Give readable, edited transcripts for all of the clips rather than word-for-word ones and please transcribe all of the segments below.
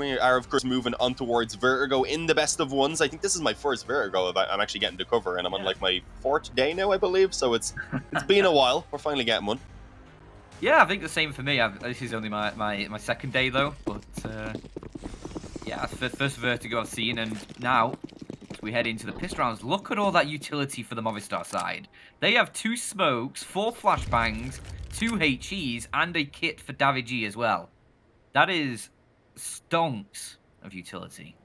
We are, of course, moving on towards Vertigo in the best of ones. I think this is my first Vertigo I'm actually getting to cover, and I'm on like my 4th day now, I believe. So it's been a while. We're finally getting one. Yeah, I think the same for me. This is only my 2nd day though, but yeah, first Vertigo I've seen, and now as we head into the pist rounds, look at all that utility for the Movistar side. They have 2 smokes, 4 flashbangs, 2 HEs, and a kit for David G as well. That is stonks of utility.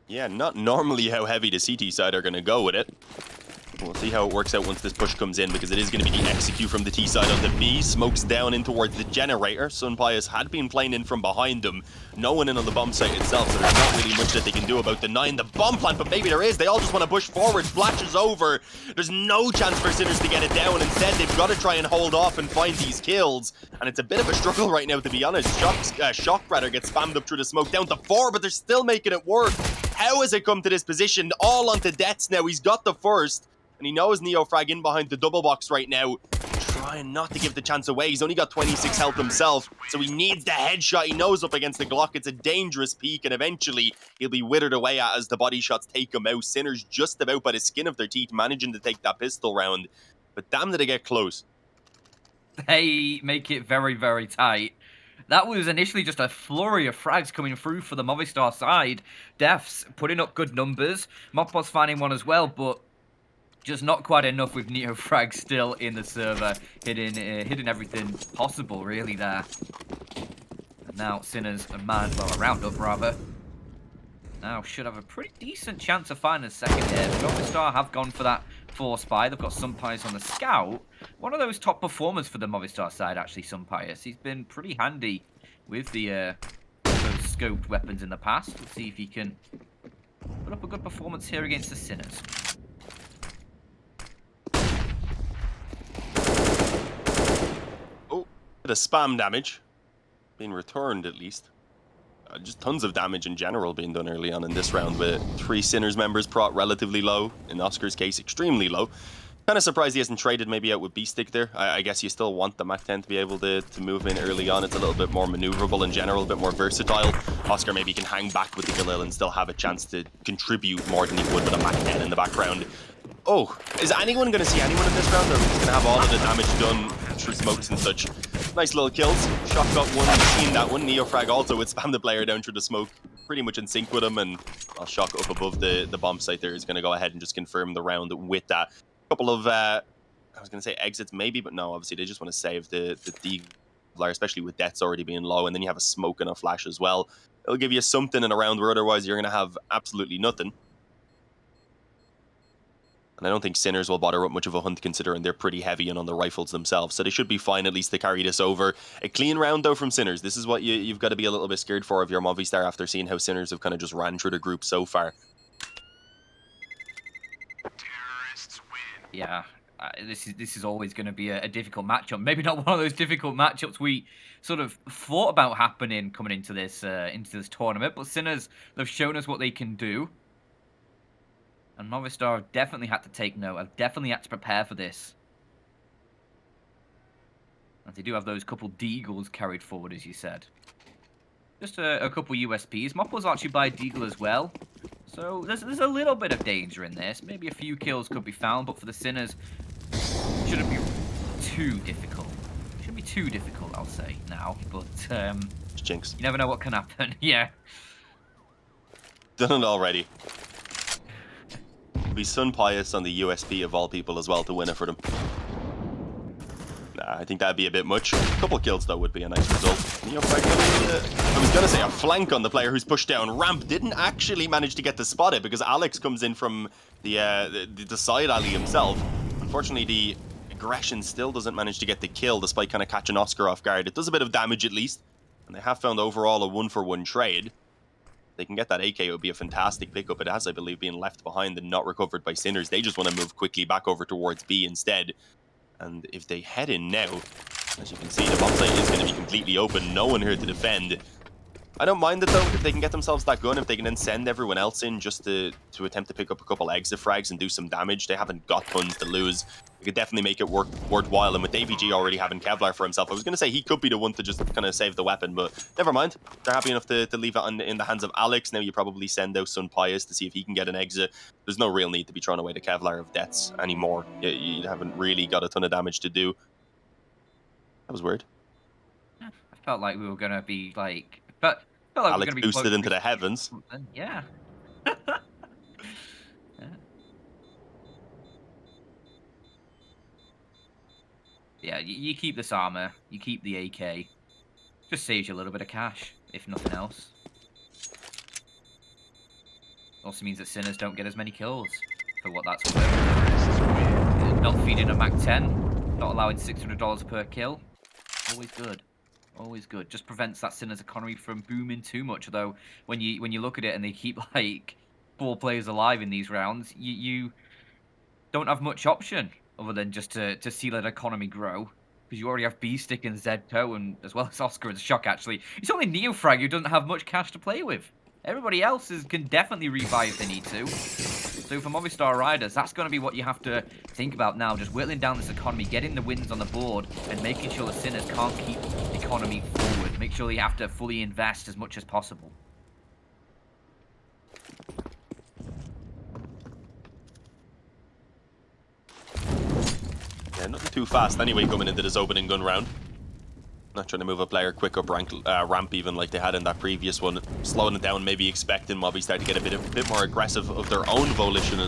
Yeah, not normally how heavy the CT side are going to go with it. We'll see how it works out once this push comes in, because it is going to be the execute from the T side on the B. Smokes down in towards the generator. Sunpius had been playing in from behind them. No one in on the bomb site itself, so there's not really much that they can do about denying the bomb plant, but maybe there is. They all just want to push forward. Flashes over. There's no chance for Sinners to get it down. Instead, they've got to try and hold off and find these kills. And it's a bit of a struggle right now, to be honest. Shock rather gets spammed up through the smoke down to 4, but they're still making it work. How has it come to this position? All onto Deaths now. He's got the first. And he knows Neofrag in behind the double box right now. Trying not to give the chance away. He's only got 26 health himself, so he needs the headshot. He knows up against the Glock it's a dangerous peak, and eventually he'll be withered away at as the body shots take him out. Sinners just about by the skin of their teeth managing to take that pistol round. But damn did they get close. They make it very, very tight. That was initially just a flurry of frags coming through for the Movistar side. Deaths putting up good numbers. Mopos finding one as well, but just not quite enough with Neofrag still in the server, hitting everything possible really there. And now Sinners and well, a roundup rather. Now should have a pretty decent chance of finding a second hit. Movistar have gone for that force buy. They've got Sunpius on the scout. One of those top performers for the Movistar side, actually, Sunpius. He's been pretty handy with those scoped weapons in the past. Let's see if he can put up a good performance here against the Sinners. Bit of spam damage being returned, at least. Just tons of damage in general being done early on in this round, with 3 Sinners members prot relatively low. In Oscar's case, extremely low. Kind of surprised he hasn't traded maybe out with B-Stick there. I guess you still want the MAC-10 to be able to move in early on. It's a little bit more maneuverable in general, a bit more versatile. Oscar maybe can hang back with the Galil and still have a chance to contribute more than he would with a MAC-10 in the background. Oh, is anyone going to see anyone in this round, or are we just going to have all of the damage done through smokes and such? Nice little kills. Shock got one, seen that one. Neofrag also would spam the player down through the smoke, pretty much in sync with him, and Shock up above the bomb site there is going to go ahead and just confirm the round with that. A couple of, I was going to say exits maybe, but no, obviously they just want to save the D-Flyer, especially with deaths already being low, and then you have a smoke and a flash as well. It'll give you something in a round where otherwise you're going to have absolutely nothing. And I don't think Sinners will bother up much of a hunt, considering they're pretty heavy and on the rifles themselves. So they should be fine, at least, to carry this over. A clean round, though, from Sinners. This is what you've got to be a little bit scared for if you're Movistar after seeing how Sinners have kind of just ran through the group so far. Yeah, this is always going to be a difficult matchup. Maybe not one of those difficult matchups we sort of thought about happening coming into this tournament. But Sinners, they've shown us what they can do. And Movistar have definitely had to take note. I've definitely had to prepare for this. And they do have those couple Deagles carried forward, as you said. Just a couple USPs. Mopple's actually by Deagle as well. So there's a little bit of danger in this. Maybe a few kills could be found, but for the Sinners, it shouldn't be too difficult. It shouldn't be too difficult, I'll say, now. But Jinx. You never know what can happen. Yeah. Done it already. Be Sunpius on the USP of all people as well to win it for them. Nah, I think that'd be a bit much. A couple kills though would be a nice result. I was gonna say a flank on the player who's pushed down ramp. Didn't actually manage to get to spot it because Alex comes in from the side alley himself. Unfortunately, the aggression still doesn't manage to get the kill despite kind of catching Oscar off guard. It does a bit of damage at least, and they have found overall a 1-for-1 trade. They can get that AK, it would be a fantastic pickup. It has, I believe, been left behind and not recovered by Sinners. They just want to move quickly back over towards B instead. And if they head in now, as you can see, the bomb site is going to be completely open. No one here to defend. I don't mind it though, if they can get themselves that gun, if they can then send everyone else in just to attempt to pick up a couple exit frags and do some damage. They haven't got tons to lose. They could definitely make it worthwhile, and with AVG already having Kevlar for himself, I was going to say he could be the one to just kind of save the weapon, but never mind. They're happy enough to leave it in the hands of Alex. Now you probably send out Sun Pius to see if he can get an exit. There's no real need to be throwing away the Kevlar of deaths anymore. You haven't really got a ton of damage to do. That was weird. I felt like we were going to be like... But felt like Alex boosted into the heavens. Yeah. Yeah, you keep this armor, you keep the AK. Just saves you a little bit of cash, if nothing else. Also means that Sinners don't get as many kills, for what that's worth. Not feeding a MAC-10, not allowing $600 per kill. Always good. Always good. Just prevents that Sinners economy from booming too much, though. When you look at it and they keep, like, 4 players alive in these rounds, you don't have much option other than just to see that economy grow. Because you already have B-Stick and Zedco, and as well as Oscar and Shock, actually. It's only Neofrag who doesn't have much cash to play with. Everybody else can definitely rebuy if they need to. So for Movistar Riders, that's going to be what you have to think about now. Just whittling down this economy, getting the wins on the board, and making sure the Sinners can't keep the economy forward. Make sure you have to fully invest as much as possible. Yeah, nothing too fast anyway coming into this opening gun round. Not trying to move a player quick up ramp even like they had in that previous one. Slowing it down, maybe expecting Movistar to get a bit more aggressive of their own volition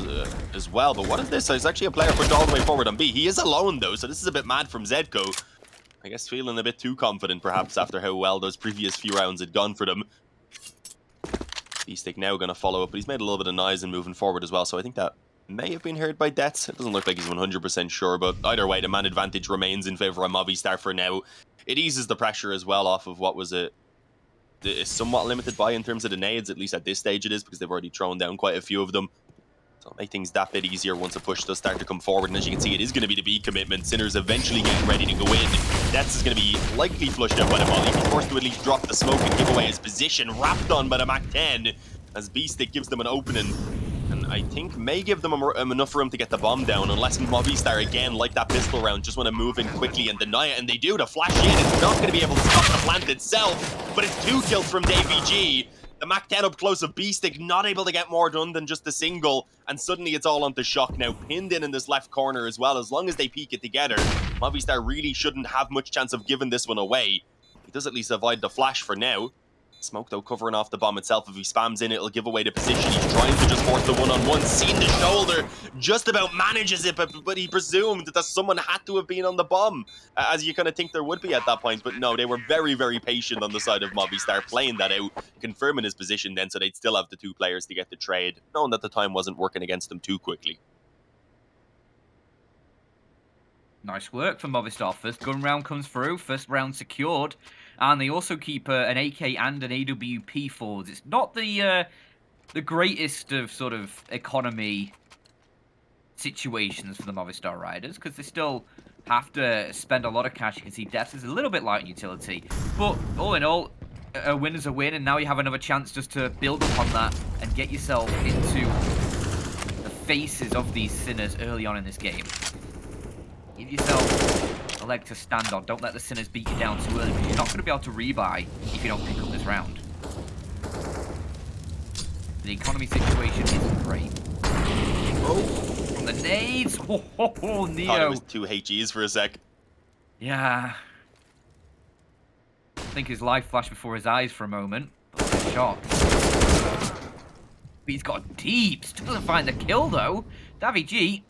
as well. But what is this? It's actually a player pushed all the way forward on B. He is alone though, so this is a bit mad from Zedco. I guess feeling a bit too confident perhaps after how well those previous few rounds had gone for them. B-Stick now going to follow up, but he's made a little bit of noise and moving forward as well, so I think that may have been heard by Deaths. It doesn't look like he's 100% sure, but either way, the man advantage remains in favor of Movistar for now. It eases the pressure as well off of what was a somewhat limited buy in terms of the nades, at least at this stage it is, because they've already thrown down quite a few of them. So it'll make things that bit easier once a push does start to come forward, and as you can see, it is going to be the B commitment. Sinners eventually getting ready to go in. Deaths is going to be likely flushed out by the molly. He's forced to at least drop the smoke and give away his position, wrapped on by the MAC-10, as B-Stick gives them an opening. And I think may give them enough room to get the bomb down, unless Movistar, again, like that pistol round, just want to move in quickly and deny it, and they do. To flash in, it's not going to be able to stop the plant itself, but it's 2 kills from Davey G. The MAC-10 up close of B-Stick, not able to get more done than just a single, and suddenly it's all onto Shock now, pinned in this left corner as well. As long as they peek it together, Movistar really shouldn't have much chance of giving this one away. He does at least avoid the flash for now. Smoke, though, covering off the bomb itself. If he spams in, it'll give away the position. He's trying to just force the one-on-one. Seen the shoulder. Just about manages it, but he presumed that someone had to have been on the bomb, as you kind of think there would be at that point. But no, they were very, very patient on the side of Movistar, playing that out, confirming his position then, so they'd still have the 2 players to get the trade, knowing that the time wasn't working against them too quickly. Nice work from Movistar. First gun round comes through. First round secured. And they also keep an AK and an AWP forwards. It's not the greatest of sort of economy situations for the Movistar Riders, because they still have to spend a lot of cash. You can see Deaths is a little bit light on utility. But all in all, a win is a win, and now you have another chance just to build upon that and get yourself into the faces of these Sinners early on in this game. Give yourself a leg to stand on. Don't let the Sinners beat you down too early, because you're not going to be able to rebuy if you don't pick up this round. The economy situation isn't great. Oh, from the nades! Oh, Neo! Thought it was 2 HEs for a sec. Yeah. I think his life flashed before his eyes for a moment. Shock. He's got deep. Still doesn't find the kill, though. Davy G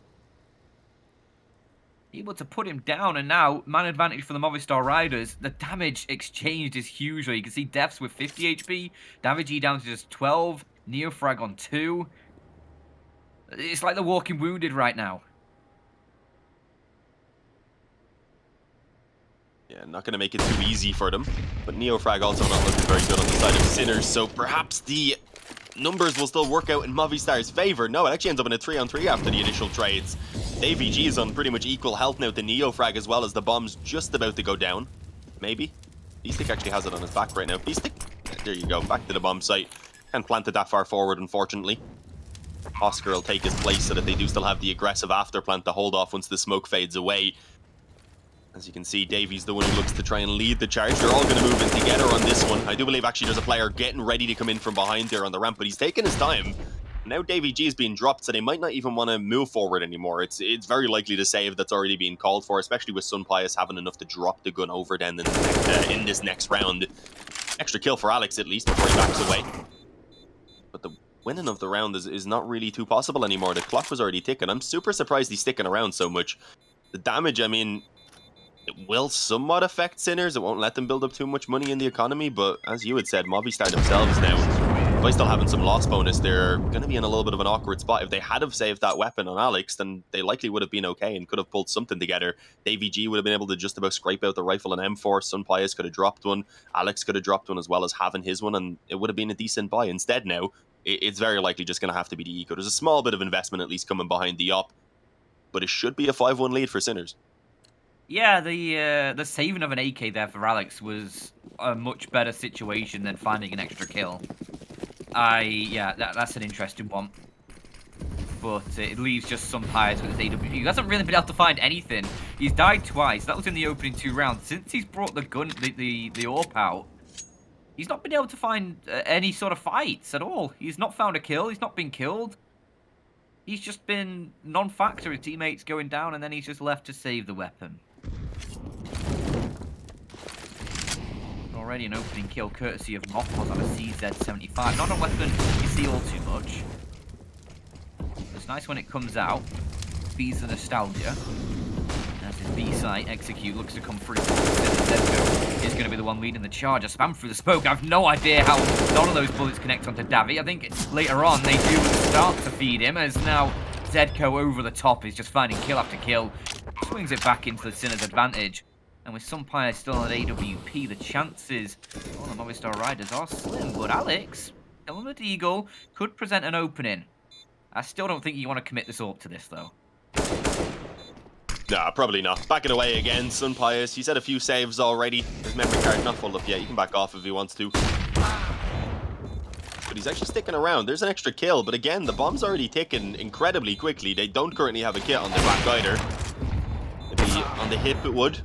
able to put him down, and now man advantage for the Movistar Riders. The damage exchanged is huge. You can see Deaths with 50 HP, Davy G down to just 12, Neofrag on 2. It's like the walking wounded right now. Yeah, not going to make it too easy for them, but Neofrag also not looking very good on the side of Sinners, so perhaps the numbers will still work out in Movistar's favor. No, it actually ends up in a 3-on-3 after the initial trades. AVG is on pretty much equal health now to Neofrag, as well as the bomb's just about to go down. Maybe. B-Stick actually has it on his back right now. B-Stick There you go, back to the bomb site. Can't plant it that far forward, unfortunately. Oscar will take his place so that they do still have the aggressive afterplant to hold off once the smoke fades away. As you can see, Davy's the one who looks to try and lead the charge. They're all going to move in together on this one. I do believe actually there's a player getting ready to come in from behind there on the ramp, but he's taking his time. Now Davy G is being dropped, so they might not even want to move forward anymore. It's very likely to save that's already being called for, especially with Sun Pius having enough to drop the gun over then in this next round. Extra kill for Alex at least before he backs away. But the winning of the round is not really too possible anymore. The clock was already ticking. I'm super surprised he's sticking around so much. The damage, I mean, it will somewhat affect Sinners. It won't let them build up too much money in the economy, but as you had said, Movistar themselves now, by still having some loss bonus, they're going to be in a little bit of an awkward spot. If they had have saved that weapon on Alex, then they likely would have been okay and could have pulled something together. Davy G would have been able to just about scrape out the rifle and M4. Sun Pius could have dropped one. Alex could have dropped one as well as having his one, and it would have been a decent buy. Instead now, it's very likely just going to have to be the eco. There's a small bit of investment at least coming behind the op, but it should be a 5-1 lead for Sinners. Yeah, the saving of an AK there for Alex was a much better situation than finding an extra kill. Yeah, that's an interesting one. But it leaves just Sun Pius with his AW. He hasn't really been able to find anything. He's died twice. That was in the opening 2 rounds. Since he's brought the gun, the AWP out, he's not been able to find any sort of fights at all. He's not found a kill. He's not been killed. He's just been non-factor. His teammates going down, and then he's just left to save the weapon. Already an opening kill courtesy of Mothos on a CZ75. Not a weapon you see all too much. It's nice when it comes out. Feeds the nostalgia. As his B-site execute looks to come through. Zedko is going to be the one leading the charge. A spam through the smoke. I have no idea how none of those bullets connect onto Davy. I think later on they do start to feed him, as now Zedko over the top is just finding kill after kill. Swings it back into the Sinner's advantage. And with Sun Pius still on AWP, the chances on the Movistar Riders are slim. But Alex, Element Eagle, could present an opening. I still don't think you want to commit this up to this, though. Nah, probably not. Backing away again, Sun Pius. He's had a few saves already. His memory card not full up yet. He can back off if he wants to. But he's actually sticking around. There's an extra kill, but again, the bomb's already ticking incredibly quickly. They don't currently have a kit on their back either. Maybe on the hip it would.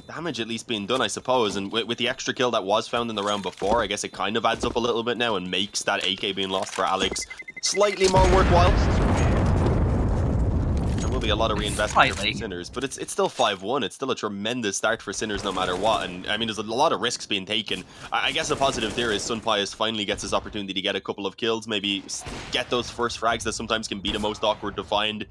Damage at least being done, I suppose, and with the extra kill that was found in the round before, I guess it kind of adds up a little bit now and makes that AK being lost for Alex slightly more worthwhile. There will be a lot of reinvestment for Sinners, but it's still 5-1. It's still a tremendous start for Sinners no matter what, and I mean, there's a lot of risks being taken. I guess a positive there is Sun Pius finally gets his opportunity to get a couple of kills, maybe get those first frags that sometimes can be the most awkward to find.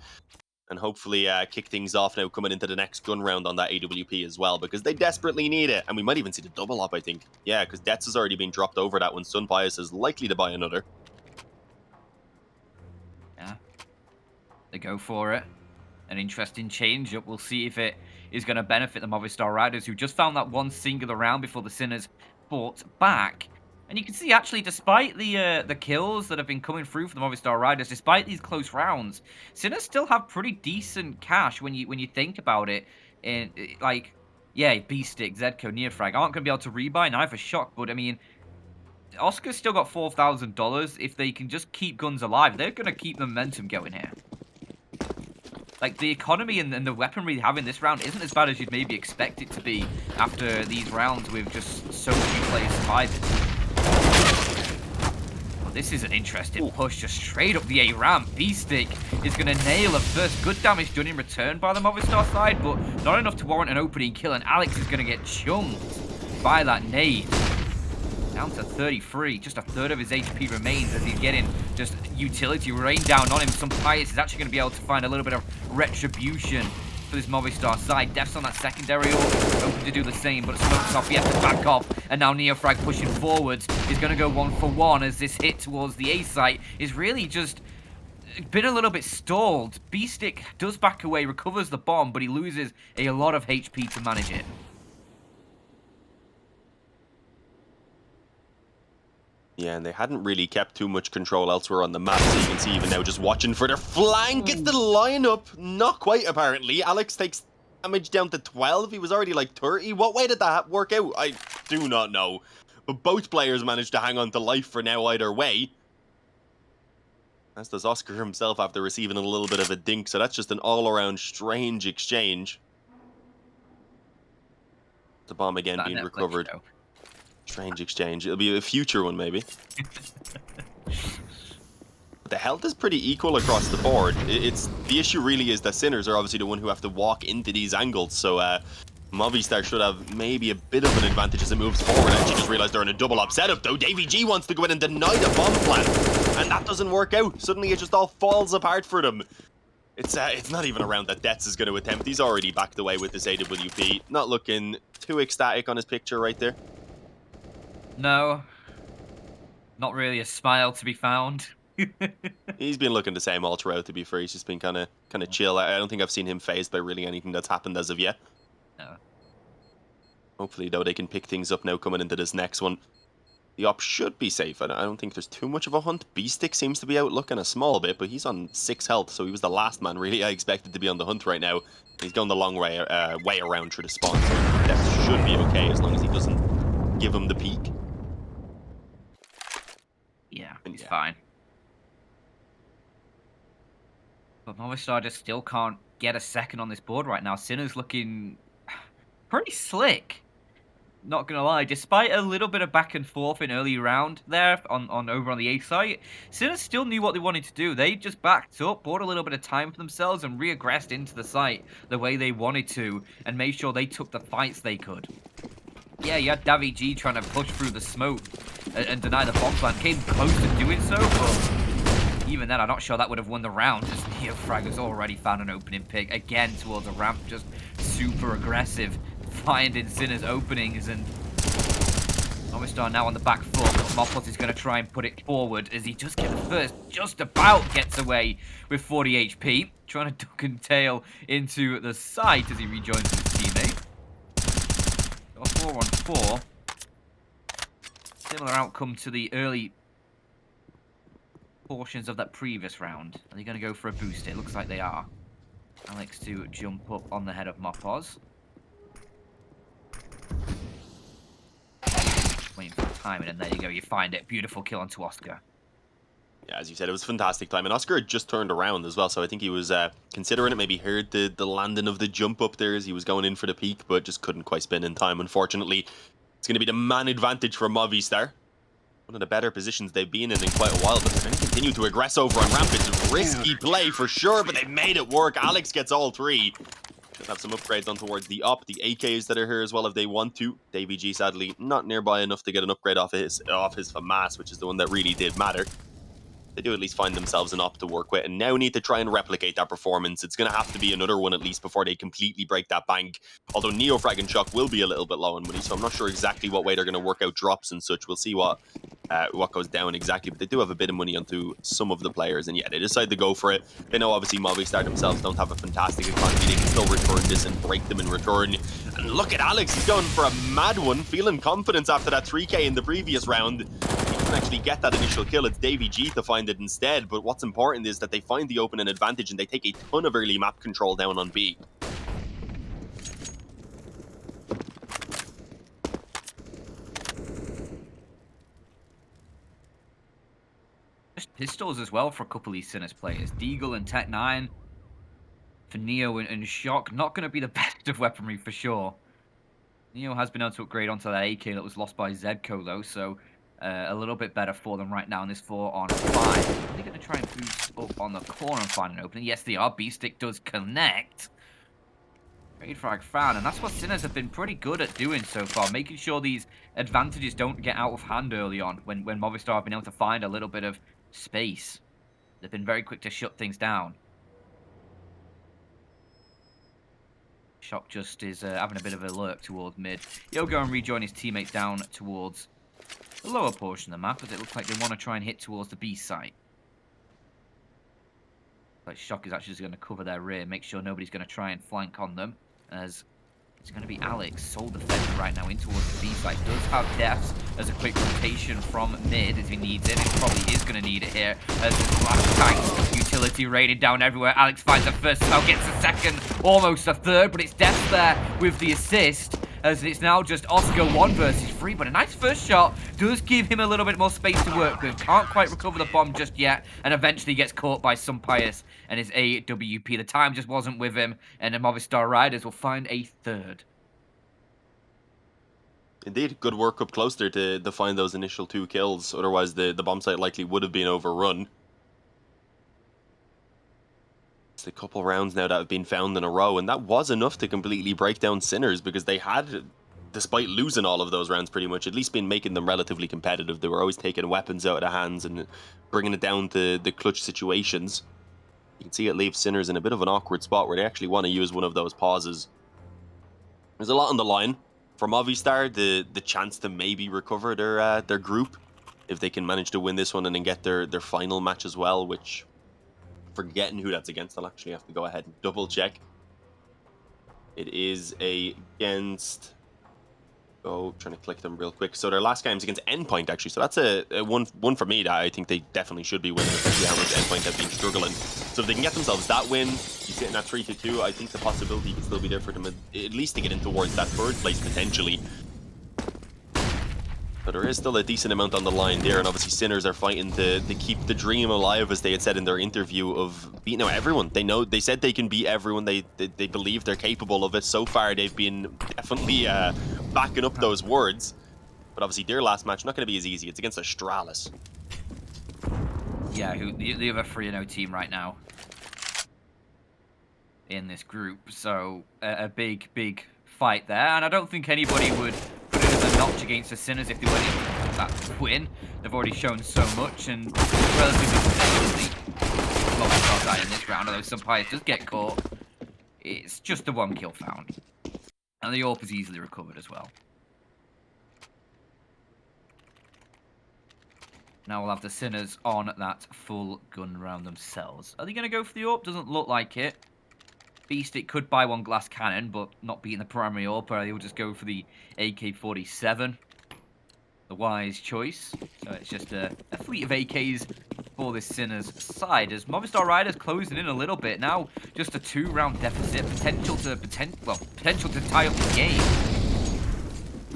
And hopefully kick things off now coming into the next gun round on that AWP as well, because they desperately need it. And we might even see the double up, I think. Yeah, because Dets has already been dropped over that one. Sun Pius is likely to buy another. Yeah. They go for it. An interesting change-up. We'll see if it is going to benefit the Movistar Riders, who just found that one singular round before the Sinners fought back. And you can see, actually, despite the kills that have been coming through for the Movistar Riders, despite these close rounds, Sinners still have pretty decent cash when you think about it. And like, yeah, B-Stick, Zedko, Nearfrag aren't going to be able to rebuy, neither Shock, but I mean, Oscar's still got $4,000. If they can just keep guns alive, they're going to keep the momentum going here. Like, the economy and the weaponry they have in this round isn't as bad as you'd maybe expect it to be after these rounds with just so many players surviving. Well, this is an interesting push, just straight up the A ramp. B-Stick is going to nail a first. Good damage done in return by the Movistar side, but not enough to warrant an opening kill, and Alex is going to get chunked by that nade. Down to 33, just a third of his HP remains as he's getting just utility rain down on him. Sun Pius is actually going to be able to find a little bit of retribution for this Movistar side. Def's on that secondary order, hoping to do the same, but smokes off, he has to back off, and now Neofrag pushing forwards. He's going to go 1-for-1 as this hit towards the A site is really just been a little bit stalled. B-Stick does back away, recovers the bomb, but he loses a lot of HP to manage it. Yeah, and they hadn't really kept too much control elsewhere on the map, so you can see even now just watching for their flank. It's the lineup. Not quite, apparently. Alex takes damage down to 12. He was already like 30. What way did that work out? I do not know. but both players managed to hang on to life for now either way. As does Oscar himself after receiving a little bit of a dink, so that's just an all-around strange exchange. The bomb again being recovered. Show. Strange exchange. It'll be a future one, maybe. But the health is pretty equal across the board. It's the issue really is that Sinners are obviously the one who have to walk into these angles, so Movistar should have maybe a bit of an advantage as it moves forward. And she just realized they're in a double up setup, though. Davy G wants to go in and deny the bomb plan, and that doesn't work out. Suddenly it just all falls apart for them. It's not even around that Dets is going to attempt. He's already backed away with this AWP. Not looking too ecstatic on his picture right there. No. Not really a smile to be found. He's been looking the same all throughout, to be fair. He's just been kind of chill. I don't think I've seen him phased by really anything that's happened as of yet. No. Hopefully, though, they can pick things up now coming into this next one. The op should be safe. I don't think there's too much of a hunt. B-Stick seems to be out looking a small bit, but he's on 6 health, so he was the last man, really. I expected to be on the hunt right now. He's going the long way around through the spawn, so that should be okay as long as he doesn't give him the peek. Yeah, he's fine. But Movistar just still can't get a second on this board right now. Sinner's looking pretty slick. Not gonna lie, despite a little bit of back and forth in early round there over on the A site, Sinners still knew what they wanted to do. They just backed up, bought a little bit of time for themselves, and reaggressed into the site the way they wanted to, and made sure they took the fights they could. Yeah, you had Davy G trying to push through the smoke and deny the bomb plan. Came close to doing so, but even then, I'm not sure that would have won the round, as Neofrag has already found an opening pick again towards a ramp, just super aggressive, finding Sinner's openings, and Movistar now on the back foot, but Mopos is going to try and put it forward as he just just about gets away with 40 HP, trying to duck and tail into the site as he rejoins his teammate. Got a 4-on-4. Similar outcome to the early portions of that previous round. Are they going to go for a boost? It looks like they are. Alex to jump up on the head of Mopos. Waiting for timing, and there you go, you find it. Beautiful kill onto Oscar. Yeah, as you said, it was fantastic time, and Oscar had just turned around as well, so I think he was considering it, maybe heard the landing of the jump up there as he was going in for the peak, but just couldn't quite spin in time, unfortunately. It's going to be the man advantage for Movistar. One of the better positions they've been in quite a while, but they're going to continue to aggress over on ramp. It's a risky play for sure, but they made it work. Alex gets all 3. Should have some upgrades on towards the op, the AKs that are here as well if they want to. Davy G sadly not nearby enough to get an upgrade off his FAMAS, which is the one that really did matter. They do at least find themselves an op to work with, and now need to try and replicate that performance. It's going to have to be another one at least before they completely break that bank. Although Neofrag and Shock will be a little bit low on money, so I'm not sure exactly what way they're going to work out drops and such. We'll see what goes down exactly, but they do have a bit of money onto some of the players, and yeah, they decide to go for it. They know obviously Movistar themselves don't have a fantastic economy. They can still return this and break them in return. And look at Alex, he's going for a mad one, feeling confidence after that 3k in the previous round. Actually get that initial kill. It's Davy G to find it instead, but what's important is that they find the opening advantage and they take a ton of early map control down on B. Just pistols as well for a couple of these Sinners players. Deagle and Tech9 for Neo and Shock, not going to be the best of weaponry for sure. Neo has been able to upgrade onto that AK that was lost by Zedco though, so a little bit better for them right now in this 4-on-5. Are they going to try and boost up on the corner and find an opening? Yes, the RB stick does connect. Trade frag found, and that's what Sinners have been pretty good at doing so far, making sure these advantages don't get out of hand early on when Movistar have been able to find a little bit of space. They've been very quick to shut things down. Shock just is having a bit of a lurk towards mid. He'll go and rejoin his teammates down towards the lower portion of the map, as it looks like they want to try and hit towards the B site. Like Shock is actually just going to cover their rear, make sure nobody's going to try and flank on them, as it's going to be Alex, sole defender right now in towards the B site. Does have deaths as a quick rotation from mid if he needs it. It probably is going to need it here, as the flashbang utility raining down everywhere. Alex finds the first spell, gets the second, almost a third, but it's death there with the assist. as it's now just Oscar 1 versus 3, but a nice first shot does give him a little bit more space to work with. Can't quite recover the bomb just yet, and eventually gets caught by Sunpius and his AWP. The time just wasn't with him, and the Movistar Riders will find a third. Indeed, good work up close there to find those initial 2 kills. Otherwise, the bomb site likely would have been overrun. It's a couple rounds now that have been found in a row, and that was enough to completely break down Sinners, because they had, despite losing all of those rounds pretty much, at least been making them relatively competitive. They were always taking weapons out of the hands and bringing it down to the clutch situations. You can see it leaves Sinners in a bit of an awkward spot where they actually want to use one of those pauses. There's a lot on the line for Movistar, the chance to maybe recover their group if they can manage to win this one and then get their final match as well, which, forgetting who that's against, I'll actually have to go ahead and double check. It is against, trying to click them real quick. So their last game's against Endpoint, actually. So that's a one for me that I think they definitely should be winning, especially how much Endpoint have been struggling. So if they can get themselves that win, you sit in at 3-2, I think the possibility can still be there for them, at least to get in towards that third place potentially. But there is still a decent amount on the line there, and obviously Sinners are fighting to keep the dream alive, as they had said in their interview, of beating out everyone. They said they can beat everyone. They believe they're capable of it. So far, they've been definitely backing up those words. But obviously, their last match not going to be as easy. It's against Astralis. Yeah, the other 3-0 team right now in this group. So a big fight there, and I don't think anybody would put it as a notch against the Sinners if they went into that win. They've already shown so much, and relatively sustainably Movistar die in this round, although Sunpius does get caught. It's just the 1 kill found, and the AWP is easily recovered as well. Now we'll have the Sinners on that full gun round themselves. Are they going to go for the AWP? Doesn't look like it. Beast, it could buy 1 glass cannon, but not beating the primary AWP, or they'll just go for the AK-47. The wise choice. So it's just a fleet of AKs for this Sinners side, as Movistar Riders closing in a little bit. Now just a 2-round deficit. Potential to tie up the game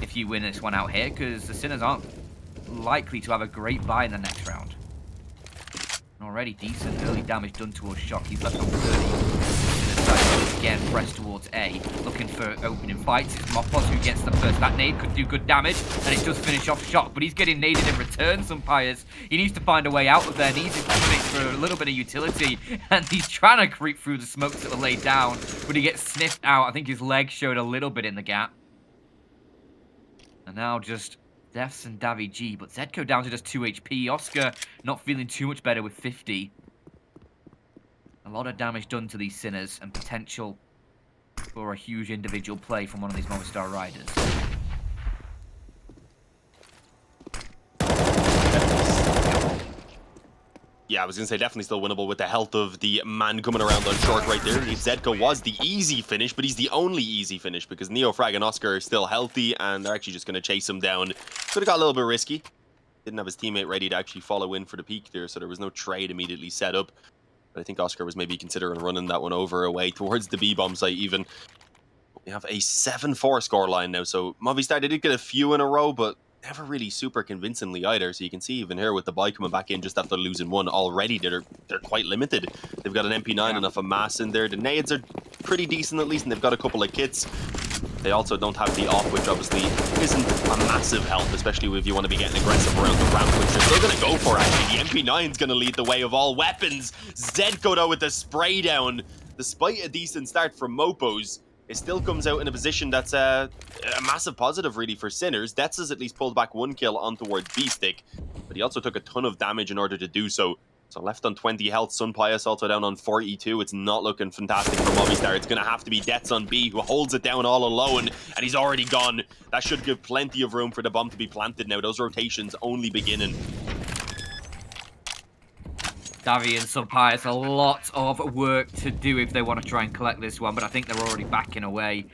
if you win this one out here, because the Sinners aren't likely to have a great buy in the next round. Already decent early damage done towards Shock. He's left on 30. Again, press towards A, looking for opening fights. It's Moppos who gets the first. That nade could do good damage, and it does finish off Shock, but he's getting naded in return, Sunpius. He needs to find a way out of there, needs to finish for a little bit of utility, and he's trying to creep through the smokes that were laid down, but he gets sniffed out. I think his leg showed a little bit in the gap. And now just Defs and Davi G, but Zedko down to just 2 HP. Oscar not feeling too much better with 50. A lot of damage done to these Sinners, and potential for a huge individual play from one of these Movistar Riders. Yeah, I was going to say definitely still winnable with the health of the man coming around on short right there. Zedko was the easy finish, but he's the only easy finish because Neofrag and Oscar are still healthy, and they're actually just going to chase him down. Could have got a little bit risky. Didn't have his teammate ready to actually follow in for the peak there, so there was no trade immediately set up. But I think Oscar was maybe considering running that one over away towards the B-bomb site even. We have a 7-4 scoreline now, so Movistar, they did get a few in a row, but never really super convincingly either. So you can see even here with the buy coming back in just after losing 1 already, they're quite limited. They've got an MP9 and a FAMAS in there. The nades are pretty decent at least, and they've got a couple of kits. They also don't have the AWP, which obviously isn't a massive help, especially if you want to be getting aggressive around the ramp, which they're still going to go for, actually. The MP9 is going to lead the way of all weapons. Zedko, though, with the spray down. Despite a decent start from Mopos, it still comes out in a position that's a massive positive, really, for Sinners. Detz has at least pulled back 1 kill on towards B-Stick, but he also took a ton of damage in order to do so. So left on 20 health, Sunpius also down on 42. It's not looking fantastic for Movistar. It's going to have to be Detz on B, who holds it down all alone, and he's already gone. That should give plenty of room for the bomb to be planted now. Those rotations only beginning. Davi and Sunpius, a lot of work to do if they want to try and collect this one, but I think they're already backing away,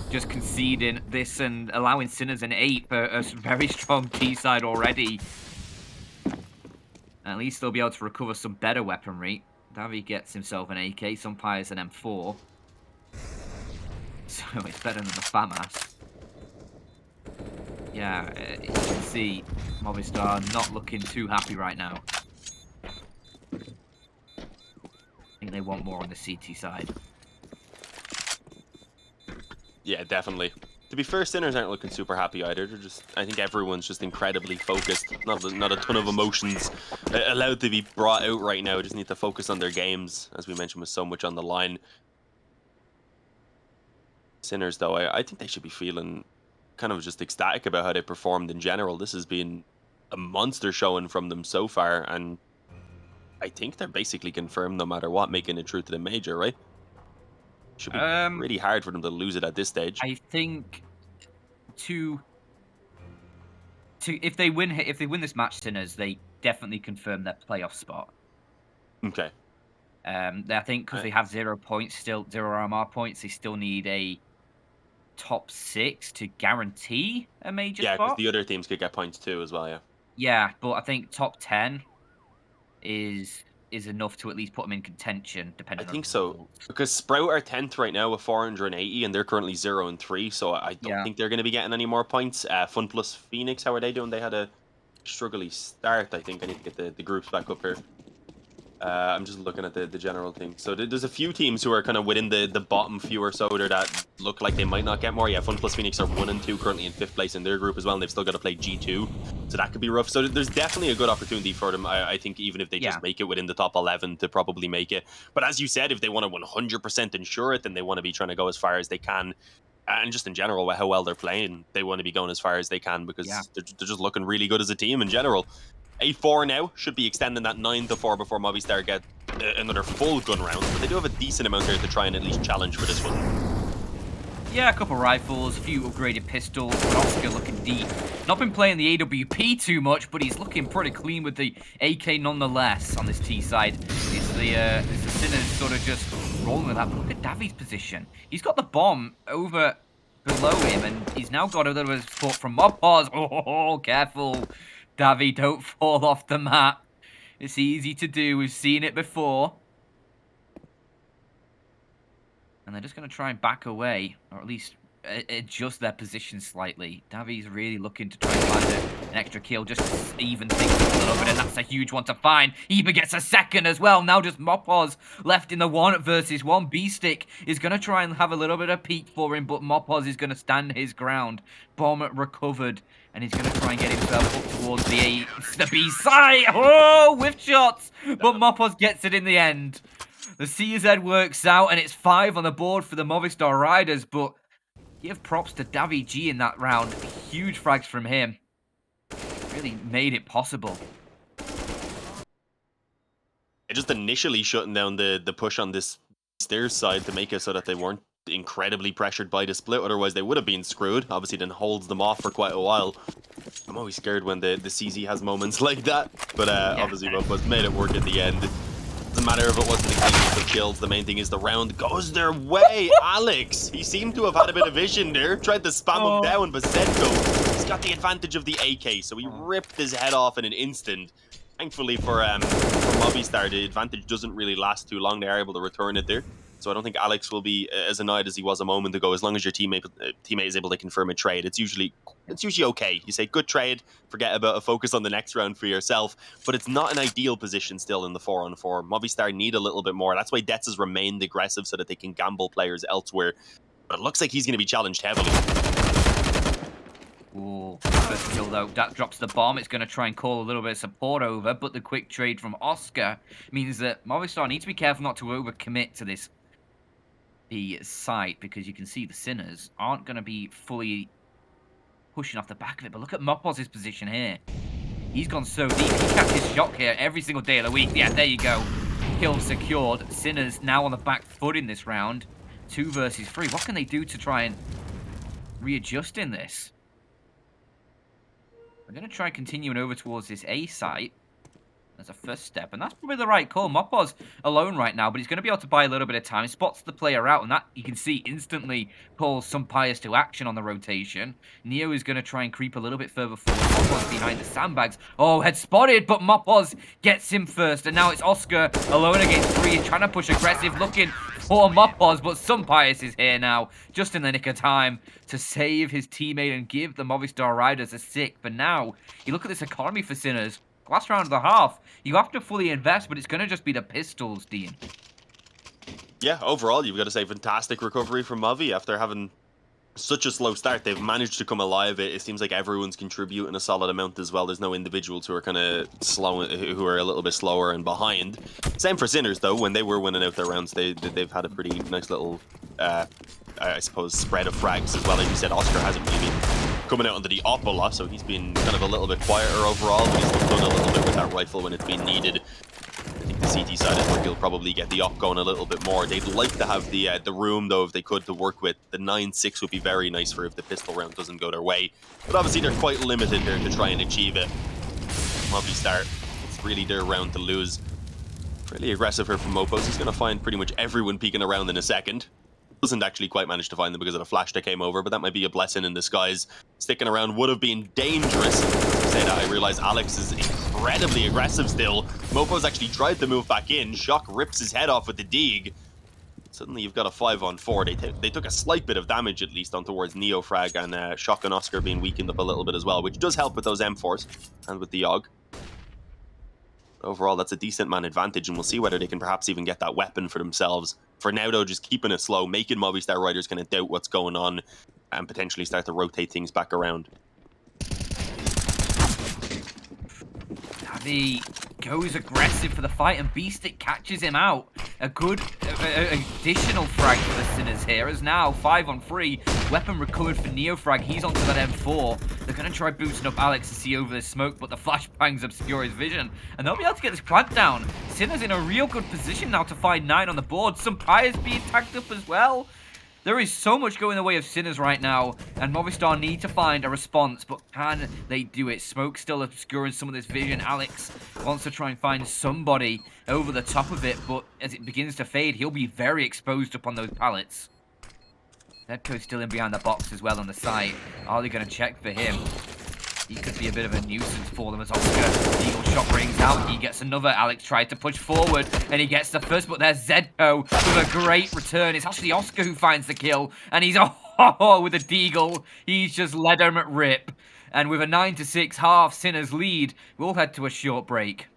just conceding this and allowing Sinners an 8 for a very strong T side already. At least they'll be able to recover some better weaponry. Davi gets himself an AK, Sunpius an M4. So it's better than the FAMAS. Yeah, you can see Movistar not looking too happy right now. I think they want more on the CT side. Yeah, definitely. To be fair, Sinners aren't looking super happy either. They're just, I think everyone's just incredibly focused. Not a ton of emotions allowed to be brought out right now. Just need to focus on their games, as we mentioned, with so much on the line. Sinners, though, I think they should be feeling kind of just ecstatic about how they performed in general. This has been a monster showing from them so far, and I think they're basically confirmed no matter what, making it through to the major, right? Should be pretty hard for them to lose it at this stage. I think to if they win this match, Sinners, they definitely confirm their playoff spot. Okay. I think because they have 0 points still, 0 RMR points, they still need a top 6 to guarantee a major Yeah, because spot. the other teams could get points too as well, yeah. Yeah, but I think top 10 is enough to at least put them in contention, I depending on think the so. results. Because Sprout are 10th right now with 480, and they're currently 0-3, so I don't Yeah. think they're going to be getting any more points. Fun plus Phoenix, how are they doing? They had a struggly start, I think. I need to get the groups back up here. I'm just looking at the general thing. So there's a few teams who are kind of within the bottom few or so there that look like they might not get more. Yeah, Fun Plus Phoenix are 1 and 2 currently in 5th place in their group as well, and they've still got to play G2. So that could be rough. So there's definitely a good opportunity for them. I think even if they just make it within the top 11 to probably make it. But as you said, if they want to 100% ensure it, then they want to be trying to go as far as they can. And just in general, with how well they're playing, they want to be going as far as they can because they're just looking really good as a team in general. 8-4 now, should be extending that 9-4 before Movistar get another full gun round, but they do have a decent amount there to try and at least challenge for this one. Yeah, a couple rifles, a few upgraded pistols, but Oscar looking deep. Not been playing the AWP too much, but he's looking pretty clean with the AK nonetheless on this T side. It's the Sinners sort of just rolling with that. But look at Davi's position. He's got the bomb over below him, and he's now got a little bit of support from Mopaz. Oh, careful. Davi, don't fall off the map. It's easy to do. We've seen it before. And they're just going to try and back away, or at least adjust their position slightly. Davi's really looking to try and find an extra kill, just to even things up a little bit, and that's a huge one to find. He even gets a second as well. Now just Mopaz left in the 1 versus 1. B-Stick is going to try and have a little bit of peek for him, but Mopaz is going to stand his ground. Bomb recovered, and he's going to try and get himself up towards the B side. Oh, whiff shots, but Mopaz gets it in the end. The CZ works out, and it's 5 on the board for the Movistar Riders, but give props to Davi G in that round. Huge frags from him. Really made it possible. Just initially shutting down the push on this stairs side to make it so that they weren't incredibly pressured by the split, otherwise they would have been screwed. Obviously then holds them off for quite a while. I'm always scared when the CZ has moments like that, but obviously Mopaz made it work in the end. Doesn't matter if it wasn't the cleanest of kills, the main thing is the round goes their way. Alex, he seemed to have had a bit of vision there, tried to spam him down, but Zedko, he's got the advantage of the AK, so he ripped his head off in an instant. Thankfully for Movistar, the advantage doesn't really last too long. They are able to return it there. So I don't think Alex will be as annoyed as he was a moment ago. As long as your teammate is able to confirm a trade, it's usually okay. You say good trade, forget about it, focus on the next round for yourself. But it's not an ideal position still in the 4-on-4. Movistar need a little bit more. That's why Detz has remained aggressive so that they can gamble players elsewhere. But it looks like he's going to be challenged heavily. Ooh, first kill though, that drops the bomb. It's going to try and call a little bit of support over, but the quick trade from Oscar means that Movistar needs to be careful not to overcommit to this site, because you can see the Sinners aren't going to be fully pushing off the back of it. But look at Mopaz's position here. He's gone so deep. He catches shot here every single day of the week. Yeah, there you go. Kill secured. Sinners now on the back foot in this round. 2 versus 3. What can they do to try and readjust in this? I'm going to try continuing over towards this A site as a first step, and that's probably the right call. Mopaz alone right now, but he's going to be able to buy a little bit of time. Spots the player out, and that you can see instantly calls some Pius to action on the rotation. Neo is going to try and creep a little bit further forward. Mopaz behind the sandbags. Oh, head spotted, but Mopaz gets him first, and now it's Oscar alone against 3. He's trying to push aggressive, looking for Mopos, but some Pius is here now, just in the nick of time to save his teammate and give the Movistar Riders a sick. But now, you look at this economy for Sinners. Last round of the half, you have to fully invest, but it's going to just be the pistols, Dean. Yeah, overall, you've got to say fantastic recovery from Movi after having such a slow start. They've managed to come alive. It seems like everyone's contributing a solid amount as well. There's no individuals who are kind of slow, who are a little bit slower and behind. Same for Sinners though. When they were winning out their rounds, they've had a pretty nice little, I suppose, spread of frags as well. As you said, Oscar hasn't really been coming out onto the op a lot, so he's been kind of a little bit quieter overall. But he's done a little bit with that rifle when it's been needed. I think the CT side is where you'll probably get the op going a little bit more. They'd like to have the room, though, if they could, to work with. The 9.6 would be very nice for if the pistol round doesn't go their way. But obviously, they're quite limited here to try and achieve it. Movistar, it's really their round to lose. Really aggressive here from Mopos. He's going to find pretty much everyone peeking around in a second. Doesn't actually quite manage to find them because of the flash that came over, but that might be a blessing in disguise. Sticking around would have been dangerous. To say that, I realize Alex is incredibly aggressive still. Mopo's actually tried to move back in. Shock rips his head off with the dig. Suddenly you've got a 5-on-4. They took a slight bit of damage at least on towards Neofrag, and Shock and Oscar being weakened up a little bit as well, which does help with those M4s and with the AUG. Overall, that's a decent man advantage, and we'll see whether they can perhaps even get that weapon for themselves. For now, though, just keeping it slow, making Movistar Riders kind of doubt what's going on, and potentially start to rotate things back around. Navi goes aggressive for the fight, and Beastic catches him out. A good additional frag for the Sinners here, as now 5-on-3. Weapon recovered for Neofrag. He's onto that M4. They're going to try boosting up Alex to see over the smoke, but the flashbangs obscure his vision, and they'll be able to get this plant down. Sinners in a real good position now to find 9 on the board. Some Pyres being tagged up as well. There is so much going the way of Sinners right now, and Movistar need to find a response, but can they do it? Smoke still obscuring some of this vision. Alex wants to try and find somebody over the top of it, but as it begins to fade, he'll be very exposed up on those pallets. Zedco's still in behind the box as well on the side. Are they going to check for him? He could be a bit of a nuisance for them as Oscar. Eagle shot rings out. He gets another. Alex tried to push forward, and he gets the first, but there's Zedco with a great return. It's actually Oscar who finds the kill, and he's with a deagle. He's just led him at rip. And with a 9-6 half Sinners lead, we'll head to a short break.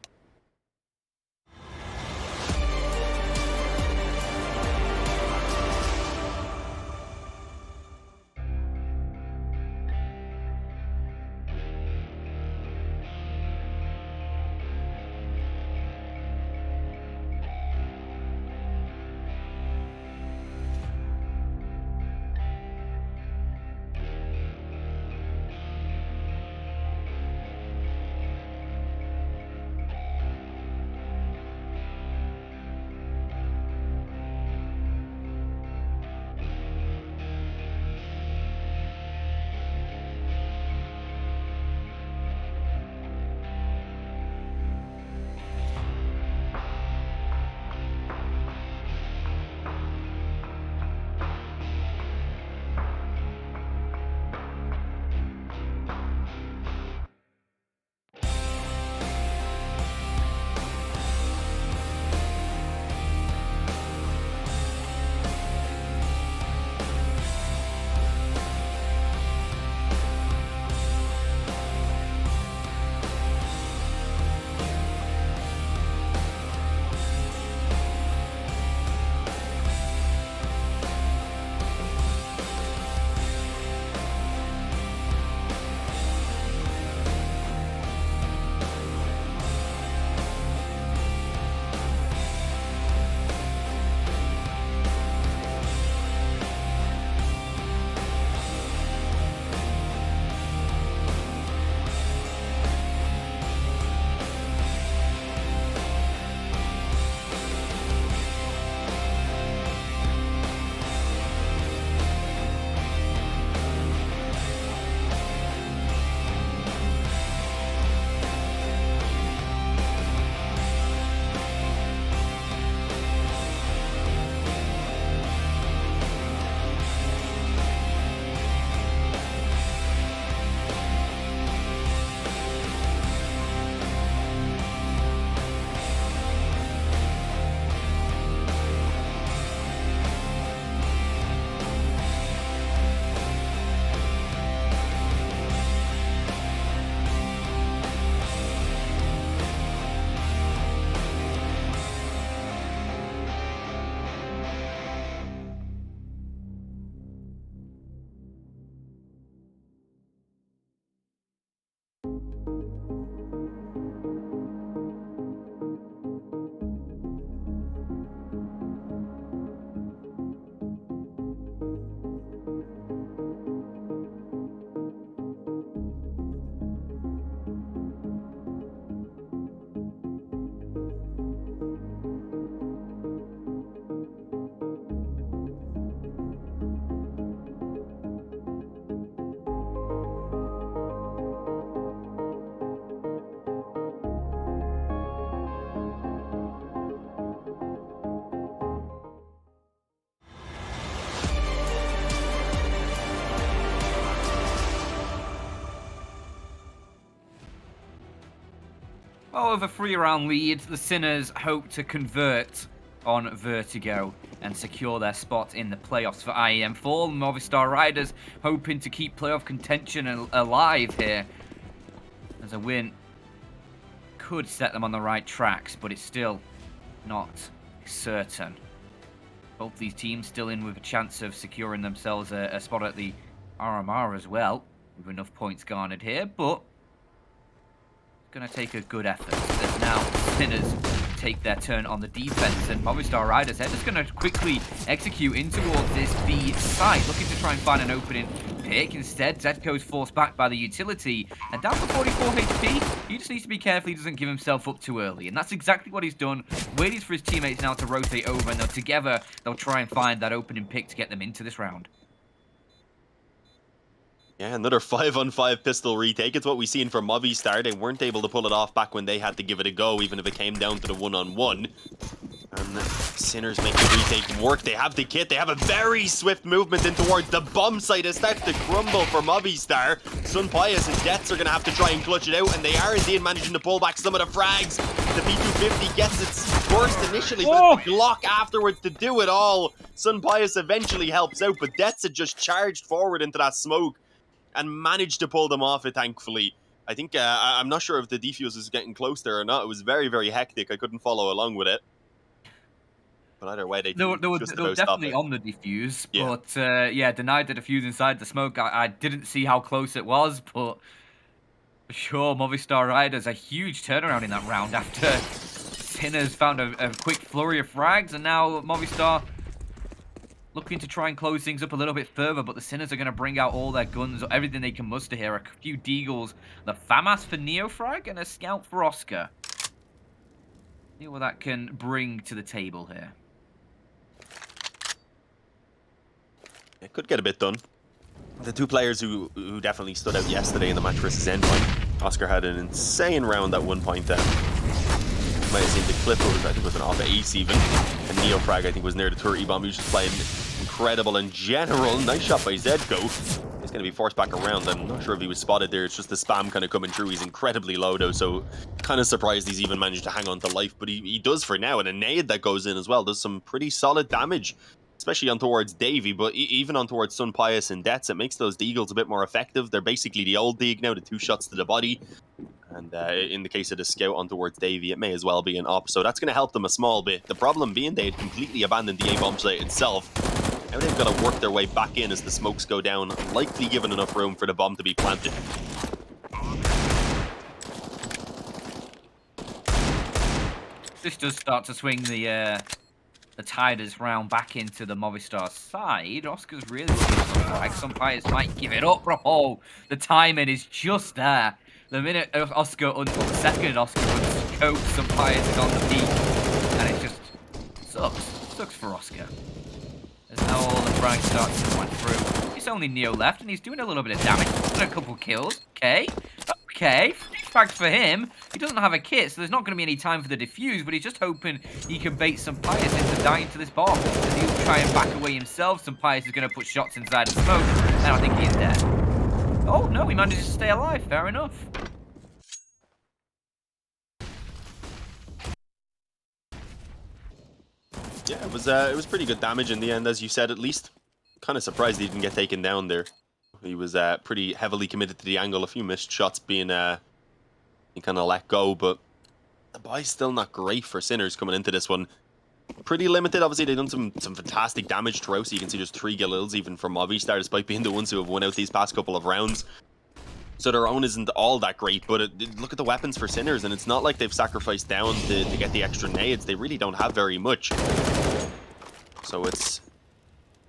Well, with a 3-round lead, the Sinners hope to convert on Vertigo and secure their spot in the playoffs for IEM Fall. Movistar Riders hoping to keep playoff contention alive here, as a win could set them on the right tracks, but it's still not certain. Both these teams still in with a chance of securing themselves a spot at the RMR as well, with enough points garnered here, but it's going to take a good effort. As now Sinners take their turn on the defense, and Movistar Riders, they're just going to quickly execute in towards this B site, looking to try and find an opening pick. Instead, Zedko's forced back by the utility, and down to 44 HP, he just needs to be careful he doesn't give himself up too early, and that's exactly what he's done. Waiting for his teammates now to rotate over, and together they'll try and find that opening pick to get them into this round. Yeah, another 5-on-5 pistol retake. It's what we've seen from Movistar. They weren't able to pull it off back when they had to give it a go, even if it came down to the 1-on-1. And Sinners make the retake work. They have the kit. They have a very swift movement in towards the bomb site. It starts to crumble for Movistar. Sun Pius and Deaths are going to have to try and clutch it out, and they are indeed managing to pull back some of the frags. The P250 gets its burst initially, but it's the Glock afterwards to do it all. Sun Pius eventually helps out, but Deaths had just charged forward into that smoke and managed to pull them off it, thankfully. I think, I'm not sure if the defuse was getting close there or not. It was very, very hectic. I couldn't follow along with it. But either way, they were definitely on the defuse, yeah. But yeah, denied the defuse inside the smoke. I didn't see how close it was, but for sure, Movistar Riders, a huge turnaround in that round after Sinners found a quick flurry of frags, and now Movistar looking to try and close things up a little bit further, but the Sinners are going to bring out all their guns, everything they can muster here. A few Deagles, the FAMAS for Neofrag, and a Scout for Oscar. See what that can bring to the table here. It could get a bit done. The two players who definitely stood out yesterday in the match versus Endpoint. Oscar had an insane round at one point there. You might have seen the clip, I think it was an Alpha Ace even. And Neofrag, I think, was near the turret bomb. He was just playing incredible in general. Nice shot by Zedko. He's going to be forced back around. I'm not sure if he was spotted there. It's just the spam kind of coming through. He's incredibly low though, so kind of surprised he's even managed to hang on to life. But he does for now, and a nade that goes in as well does some pretty solid damage, especially on towards Davey, but even on towards Sun Pius and Deaths. It makes those Deagles a bit more effective. They're basically the old Deag now, the 2 shots to the body. And in the case of the Scout on towards Davey, it may as well be an op. So that's going to help them a small bit. The problem being they had completely abandoned the A-bomb site itself. Now they've got to work their way back in as the smokes go down, likely given enough room for the bomb to be planted. This does start to swing the tide is round back into the Movistar side. Oscar's really looking for the flag. Some players might give it up. Oh, the timing is just there. The minute Oscar, the second Oscar unscopes, some players is on the peak. And it just sucks. Sucks for Oscar. As now all the frags start to run through. It's only Neo left, and he's doing a little bit of damage. He's got a couple kills. Okay. Okay, fact for him, he doesn't have a kit, so there's not going to be any time for the defuse, but he's just hoping he can bait some Pius into dying to this bomb. As he'll try and back away himself, some Pius is going to put shots inside the smoke, and I think he's dead. Oh, no, he manages to stay alive, fair enough. Yeah, it was pretty good damage in the end, as you said, at least. Kind of surprised he didn't get taken down there. He was pretty heavily committed to the angle. A few missed shots being he kind of let go, but the buy's still not great for Sinners coming into this one. Pretty limited. Obviously, they've done some fantastic damage throughout, so you can see just 3 kills even from Movistar, despite being the ones who have won out these past couple of rounds. So their own isn't all that great, but look at the weapons for Sinners, and it's not like they've sacrificed down to get the extra nades. They really don't have very much. So it's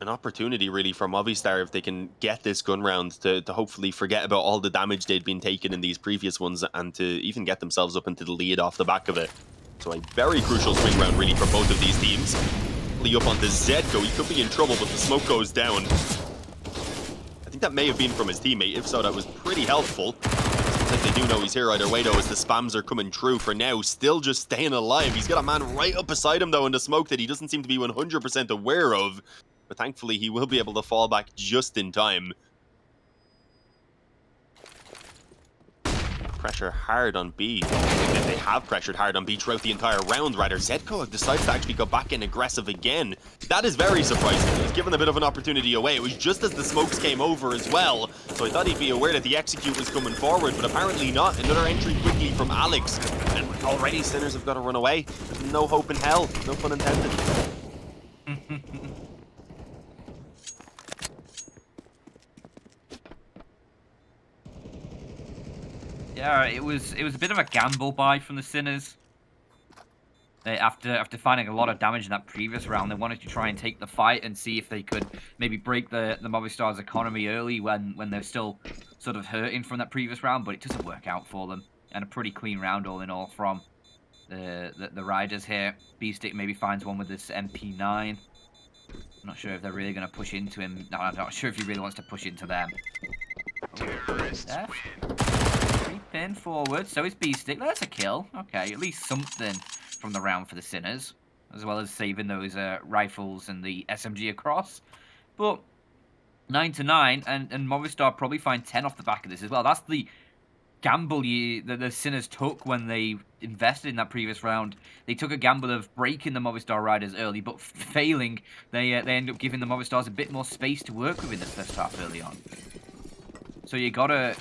an opportunity really for Movistar, if they can get this gun round, to hopefully forget about all the damage they'd been taking in these previous ones, and to even get themselves up into the lead off the back of it. So a very crucial swing round really for both of these teams. Lee up onto Zedko, he could be in trouble, but the smoke goes down. I think that may have been from his teammate. If so, that was pretty helpful. Seems like they do know he's here either way though, as the spams are coming through. For now, still just staying alive. He's got a man right up beside him though in the smoke that he doesn't seem to be 100% aware of. But thankfully, he will be able to fall back just in time. pressure hard on B. They have pressured hard on B throughout the entire round, rather. Zedko decides to actually go back in aggressive again. That is very surprising. He's given a bit of an opportunity away. It was just as the smokes came over as well. So I thought he'd be aware that the execute was coming forward, but apparently not. Another entry quickly from Alex. And already Sinners have got to run away. There's no hope in hell. No pun intended. Yeah, it was a bit of a gamble buy from the Sinners. After finding a lot of damage in that previous round, they wanted to try and take the fight and see if they could maybe break the Movistar's economy early when they're still sort of hurting from that previous round, but it doesn't work out for them. And a pretty clean round all in all from the Riders here. B-Stick maybe finds one with this MP9. I'm not sure if they're really going to push into him. No, I'm not sure if he really wants to push into them. Creeping forward. So it's B-Stick. That's a kill. Okay, at least something from the round for the Sinners, as well as saving those rifles and the SMG across. But 9-9, and Movistar probably find 10 off the back of this as well. That's the gamble that the Sinners took when they invested in that previous round. They took a gamble of breaking the Movistar Riders early, but failing, they end up giving the Movistars a bit more space to work with in the first half early on. So you gotta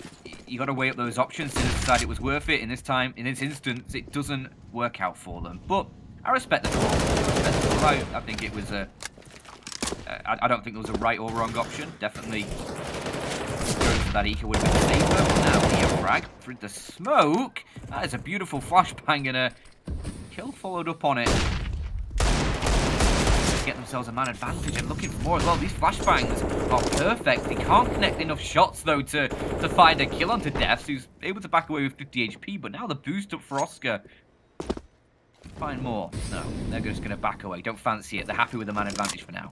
weigh up those options to decide it was worth it. In this instance, it doesn't work out for them. But I respect the call. I think it was a. I don't think there was a right or wrong option. Definitely going for that Eco would have been safer. Now Neo frag through the smoke. That is a beautiful flashbang and a kill followed up on it. Get themselves a man advantage and looking for more as well. These flashbangs are perfect. They can't connect enough shots though to find a kill onto Defs, who's able to back away with 50 HP. But now the boost up for Oscar. Find more. No, they're just going to back away. Don't fancy it. They're happy with the man advantage for now.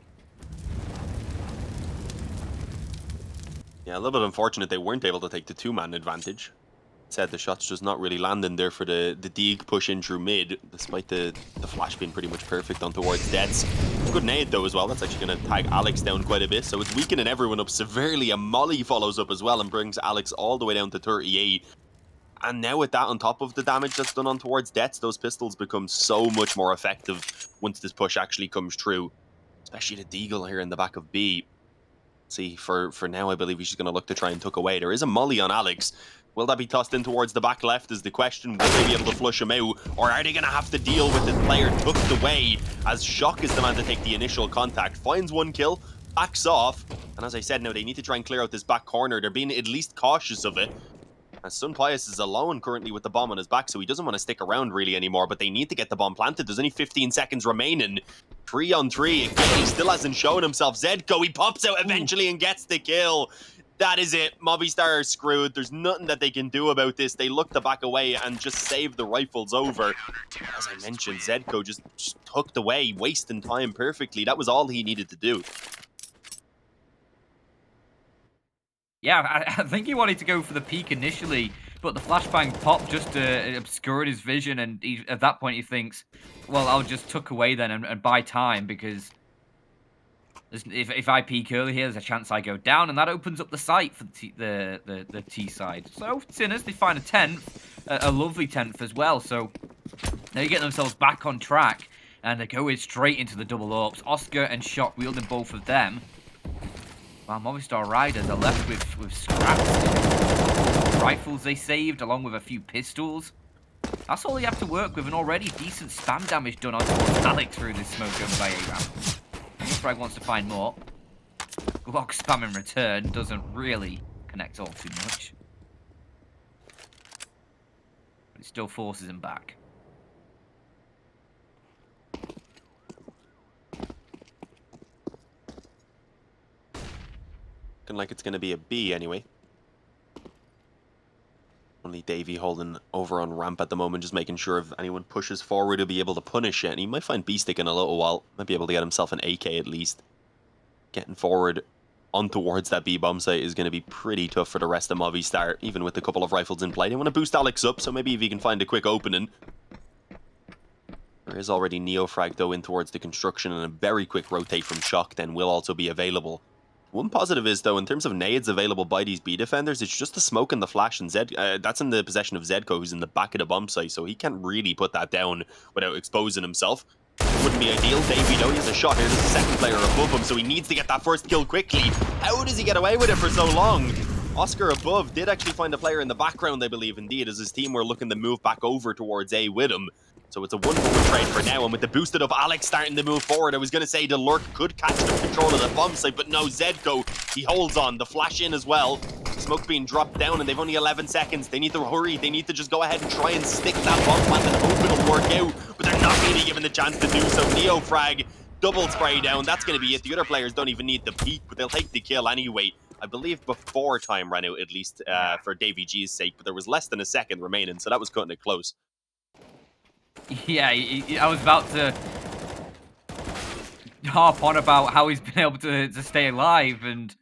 Yeah, a little bit unfortunate they weren't able to take the two-man advantage. Said the shots just not really landing there for the Deeg push in through mid, despite the flash being pretty much perfect on towards Deads. Good nade though as well. That's actually going to tag Alex down quite a bit, so it's weakening everyone up severely. A Molly follows up as well and brings Alex all the way down to 38. And now with that on top of the damage that's done on towards Deads, those pistols become so much more effective once this push actually comes through. Especially the Deagle here in the back of B. See, for now, I believe he's just going to look to try and tuck away. There is a Molly on Alex. Will that be tossed in towards the back left is the question. Will they be able to flush him out? Or are they going to have to deal with the player tucked away as Shock is the man to take the initial contact? Finds one kill, backs off. And as I said, now they need to try and clear out this back corner. They're being at least cautious of it. As Sun Pius is alone currently with the bomb on his back, so he doesn't want to stick around really anymore. But they need to get the bomb planted. There's only 15 seconds remaining. 3 on 3. Again, he still hasn't shown himself. Zedko, he pops out eventually and gets the kill. That is it. Movistar are screwed. There's nothing that they can do about this. They look to back away and just save the rifles over. As I mentioned, Zedko just tucked away, wasting time perfectly. That was all he needed to do. Yeah, I think he wanted to go for the peak initially, but the flashbang pop just obscured his vision, and at that point he thinks, well, I'll just tuck away then and buy time, because if I peek early here, there's a chance I go down, and that opens up the site for the T side. So, Sinners, they find a 10th, a lovely 10th as well, so they get themselves back on track, and they're going straight into the double orbs. Oscar and Shock wielding both of them. While Movistar Riders are left with scraps. Rifles they saved, along with a few pistols. That's all they have to work with, and already decent spam damage done on Alex through this smoke over by A-Ram. Frag wants to find more. Glock spam in return doesn't really connect all too much. But it still forces him back. Looking like it's going to be a B anyway. Only Davey holding over on ramp at the moment, just making sure if anyone pushes forward, he'll be able to punish it. And he might find B-Stick in a little while. Might be able to get himself an AK at least. Getting forward on towards that B-bomb site is going to be pretty tough for the rest of Movistar, even with a couple of rifles in play. They want to boost Alex up, so maybe if he can find a quick opening. There is already Neo frag though in towards the construction, and a very quick rotate from Shock then will also be available. One positive is, though, in terms of nades available by these B defenders, it's just the smoke and the flash, and that's in the possession of Zedko, who's in the back of the bomb site, so he can't really put that down without exposing himself. It wouldn't be ideal. Davey, though, he has a shot here. There's a second player above him, so he needs to get that first kill quickly. How does he get away with it for so long? Oscar above did actually find a player in the background, I believe, indeed, as his team were looking to move back over towards A with him. So it's a 1-for-1 trade for now, and with the boosted up Alex starting to move forward, I was going to say the Lurk could catch the control of the bomb site, but no, Zedko, he holds on. The flash in as well. Smoke being dropped down, and they've only 11 seconds. They need to hurry. They need to just go ahead and try and stick that bomb plant and hope it'll work out, but they're not really given the chance to do so. Neo frag, double spray down. That's going to be it. The other players don't even need the peek, but they'll take the kill anyway. I believe before time ran out, at least for Davy G's sake, but there was less than a second remaining, so that was cutting it close. Yeah, I was about to harp on about how he's been able to stay alive, and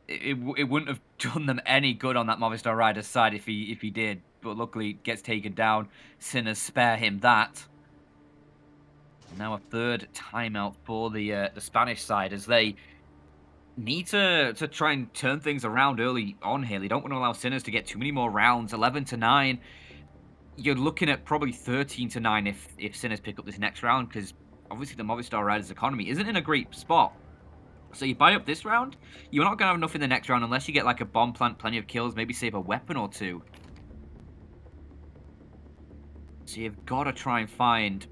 it wouldn't have done them any good on that Movistar Riders side if he did. But luckily, it gets taken down. Sinners spare him that. Now a third timeout for the Spanish side as they need to try and turn things around early on here. They don't want to allow Sinners to get too many more rounds. 11-9. You're looking at probably 13-9 if Sinners pick up this next round, because obviously the Movistar Riders economy isn't in a great spot. So you buy up this round, you're not going to have enough in the next round unless you get like a bomb plant, plenty of kills, maybe save a weapon or two. So you've got to try and find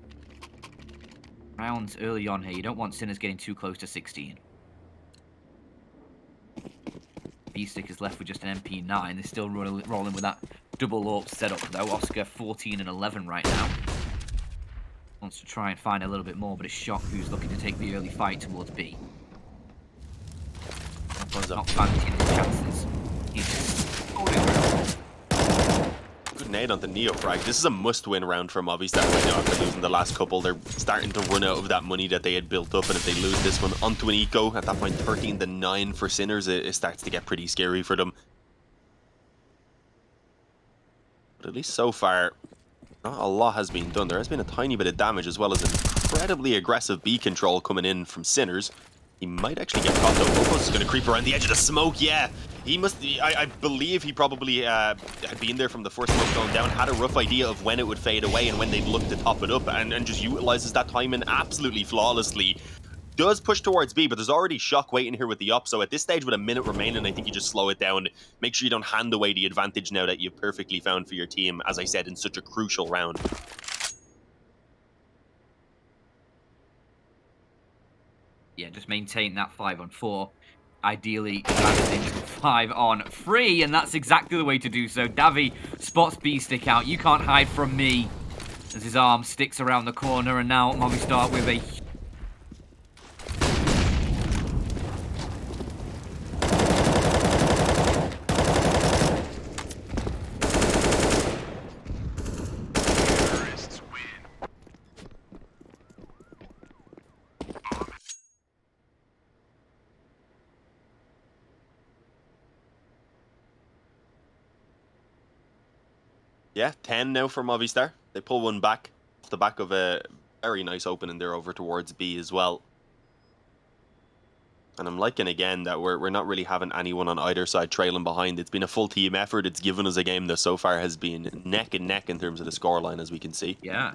rounds early on here. You don't want Sinners getting too close to 16. B-Stick is left with just an MP9. They're still rolling with that double AWP setup, though. Oscar 14-11 right now. Wants to try and find a little bit more, but it's Shock who's looking to take the early fight towards B. Not fancying his chances. He's just holding around. Good nade on the Neo frag. This is a must-win round for Movistar right now after losing the last couple. They're starting to run out of that money that they had built up, and if they lose this one onto an eco, at that point 13-9 for Sinners, it starts to get pretty scary for them. But at least so far, not a lot has been done. There has been a tiny bit of damage, as well as incredibly aggressive B control coming in from Sinners. He might actually get caught though. Opus is going to creep around the edge of the smoke. Yeah, he must. I believe he probably had been there from the first smoke going down, had a rough idea of when it would fade away and when they'd look to top it up, and just utilizes that timing absolutely flawlessly. Does push towards B, but there's already Shock waiting here with the up, so at this stage with a minute remaining, I think you just slow it down. Make sure you don't hand away the advantage now that you've perfectly found for your team, as I said, in such a crucial round. Yeah, just maintain that 5-on-4. Ideally, advancing 5-on-3, and that's exactly the way to do so. Davi spots B-Stick out. You can't hide from me. As his arm sticks around the corner, and now Movistar with a... Yeah, 10 now for Movistar. They pull one back off the back of a very nice opening there over towards B as well. And I'm liking again that we're not really having anyone on either side trailing behind. It's been a full team effort. It's given us a game that so far has been neck and neck in terms of the scoreline, as we can see. Yeah.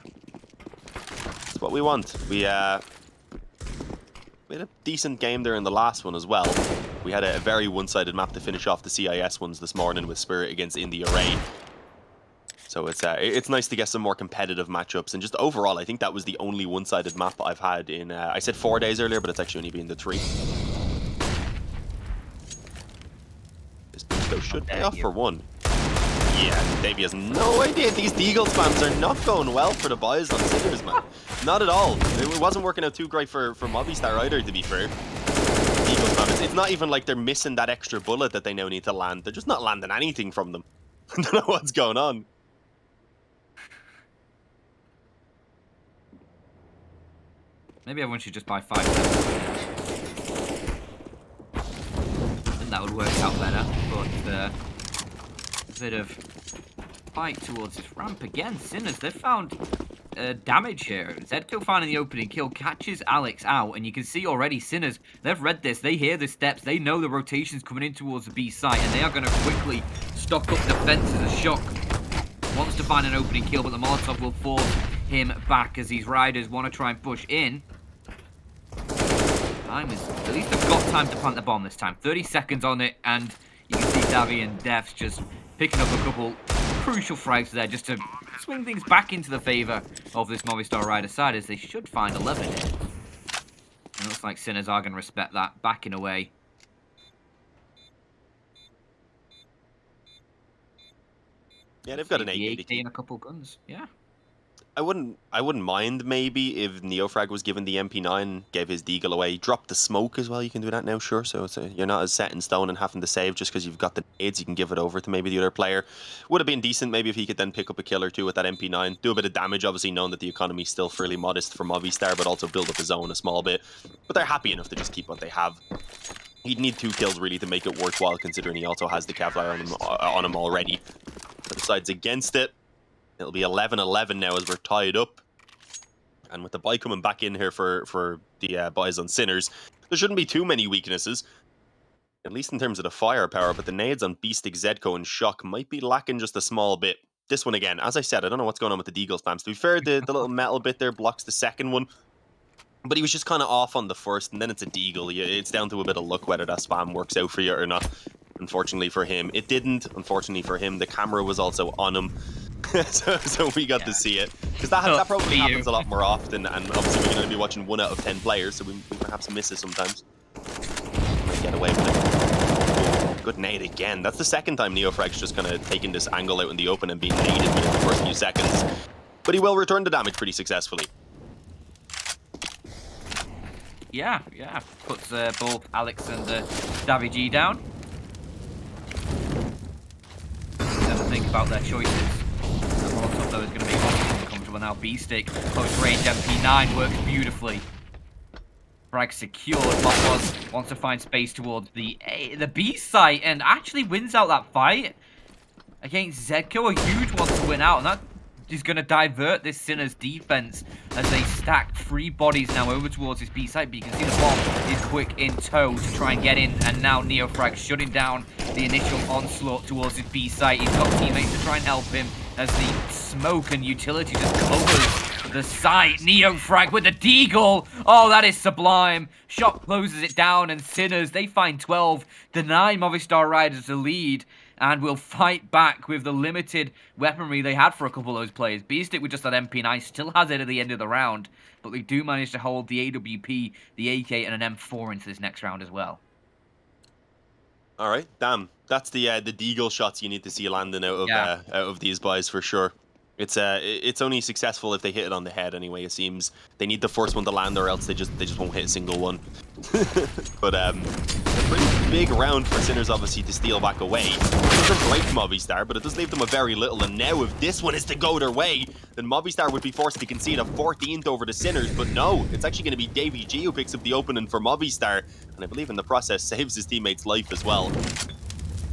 That's what we want. We had a decent game there in the last one as well. We had a very one-sided map to finish off the CIS ones this morning with Spirit against India Array. So it's nice to get some more competitive matchups, and just overall, I think that was the only one-sided map I've had in, I said 4 days earlier, but it's actually only been the 3. This boost though should pay off for 1. Yeah, Davey has no idea. These Deagle spams are not going well for the boys on Sinners, man. Not at all. It wasn't working out too great for Movistar either, to be fair. Deagle spam, it's not even like they're missing that extra bullet that they now need to land. They're just not landing anything from them. I don't know what's going on. Maybe everyone should just buy 5 cents. Then that would work out better, but a bit of fight towards this ramp again. Sinners, they've found damage here. Zedko finding the opening kill, catches Alex out, and you can see already Sinners, they've read this, they hear the steps, they know the rotation's coming in towards the B site, and they are going to quickly stock up defenses as Shock wants to find an opening kill, but the Molotov will force him back as these riders want to try and push in. At least they've got time to plant the bomb this time. 30 seconds on it, and you can see Davy and Defs just picking up a couple crucial frags there just to swing things back into the favor of this Movistar rider side, as they should find 11 here. It looks like Sinners are going to respect that, backing away. Yeah, they've got an AK AK and a couple guns. Yeah. I wouldn't mind maybe if Neofrag was given the MP9, gave his deagle away, dropped the smoke as well. You can do that now, sure. So you're not as set in stone and having to save just because you've got the nades. You can give it over to maybe the other player. Would have been decent maybe if he could then pick up a kill or two with that MP9, do a bit of damage. Obviously, knowing that the economy is still fairly modest for Movistar, but also build up his own a small bit. But they're happy enough to just keep what they have. He'd need 2 kills really to make it worthwhile, considering he also has the Kevlar on him already. But decides against it. It'll be 11-11 now as we're tied up. And with the buy coming back in here for the buys on Sinners, there shouldn't be too many weaknesses, at least in terms of the firepower, but the nades on Beastic, Zedko, and Shock might be lacking just a small bit. This one again, as I said, I don't know what's going on with the deagle spams. To be fair, the little metal bit there blocks the second one, but he was just kind of off on the first, and then it's a deagle. It's down to a bit of luck whether that spam works out for you or not. Unfortunately for him, it didn't. Unfortunately for him, the camera was also on him. so we got to see it, because that probably happens a lot more often, and obviously we're going to be watching 1 out of 10 players, so we perhaps miss it sometimes. Might get away with it. Good nade again. That's the second time Neofrag's just kind of taking this angle out in the open and being naded within the first few seconds, but he will return the damage pretty successfully. Yeah, puts both Alex and Davy G down. Have to think about their choices. Molotov, though, is going to be uncomfortable now. B-stick, close range, MP9 works beautifully. Frag secured. Mopos wants to find space towards the B site and actually wins out that fight against Zedko. A huge one to win out, and that is going to divert this Sinners defense as they stack 3 bodies now over towards this B site. But you can see the bomb is quick in tow to try and get in, and now Neofrag shutting down the initial onslaught towards his B site. He's got teammates to try and help him as the smoke and utility just covers the site. Neofrag with the deagle. Oh, that is sublime. Shock closes it down, and Sinners, they find 12, deny Movistar Riders the lead, and will fight back with the limited weaponry they had for a couple of those players. Beastic with just that MP9 still has it at the end of the round, but they do manage to hold the AWP, the AK, and an M4 into this next round as well. All right, damn. That's the deagle shots you need to see landing out of these guys for sure. It's only successful if they hit it on the head anyway. It seems they need the first one to land, or else they just won't hit a single one. But a pretty big round for Sinners, obviously, to steal back away. It doesn't break Movistar, but it does leave them a very little. And now, if this one is to go their way, then Movistar would be forced to concede a 14th over the Sinners. But no, it's actually going to be Davy G who picks up the opening for Movistar, and I believe in the process saves his teammate's life as well.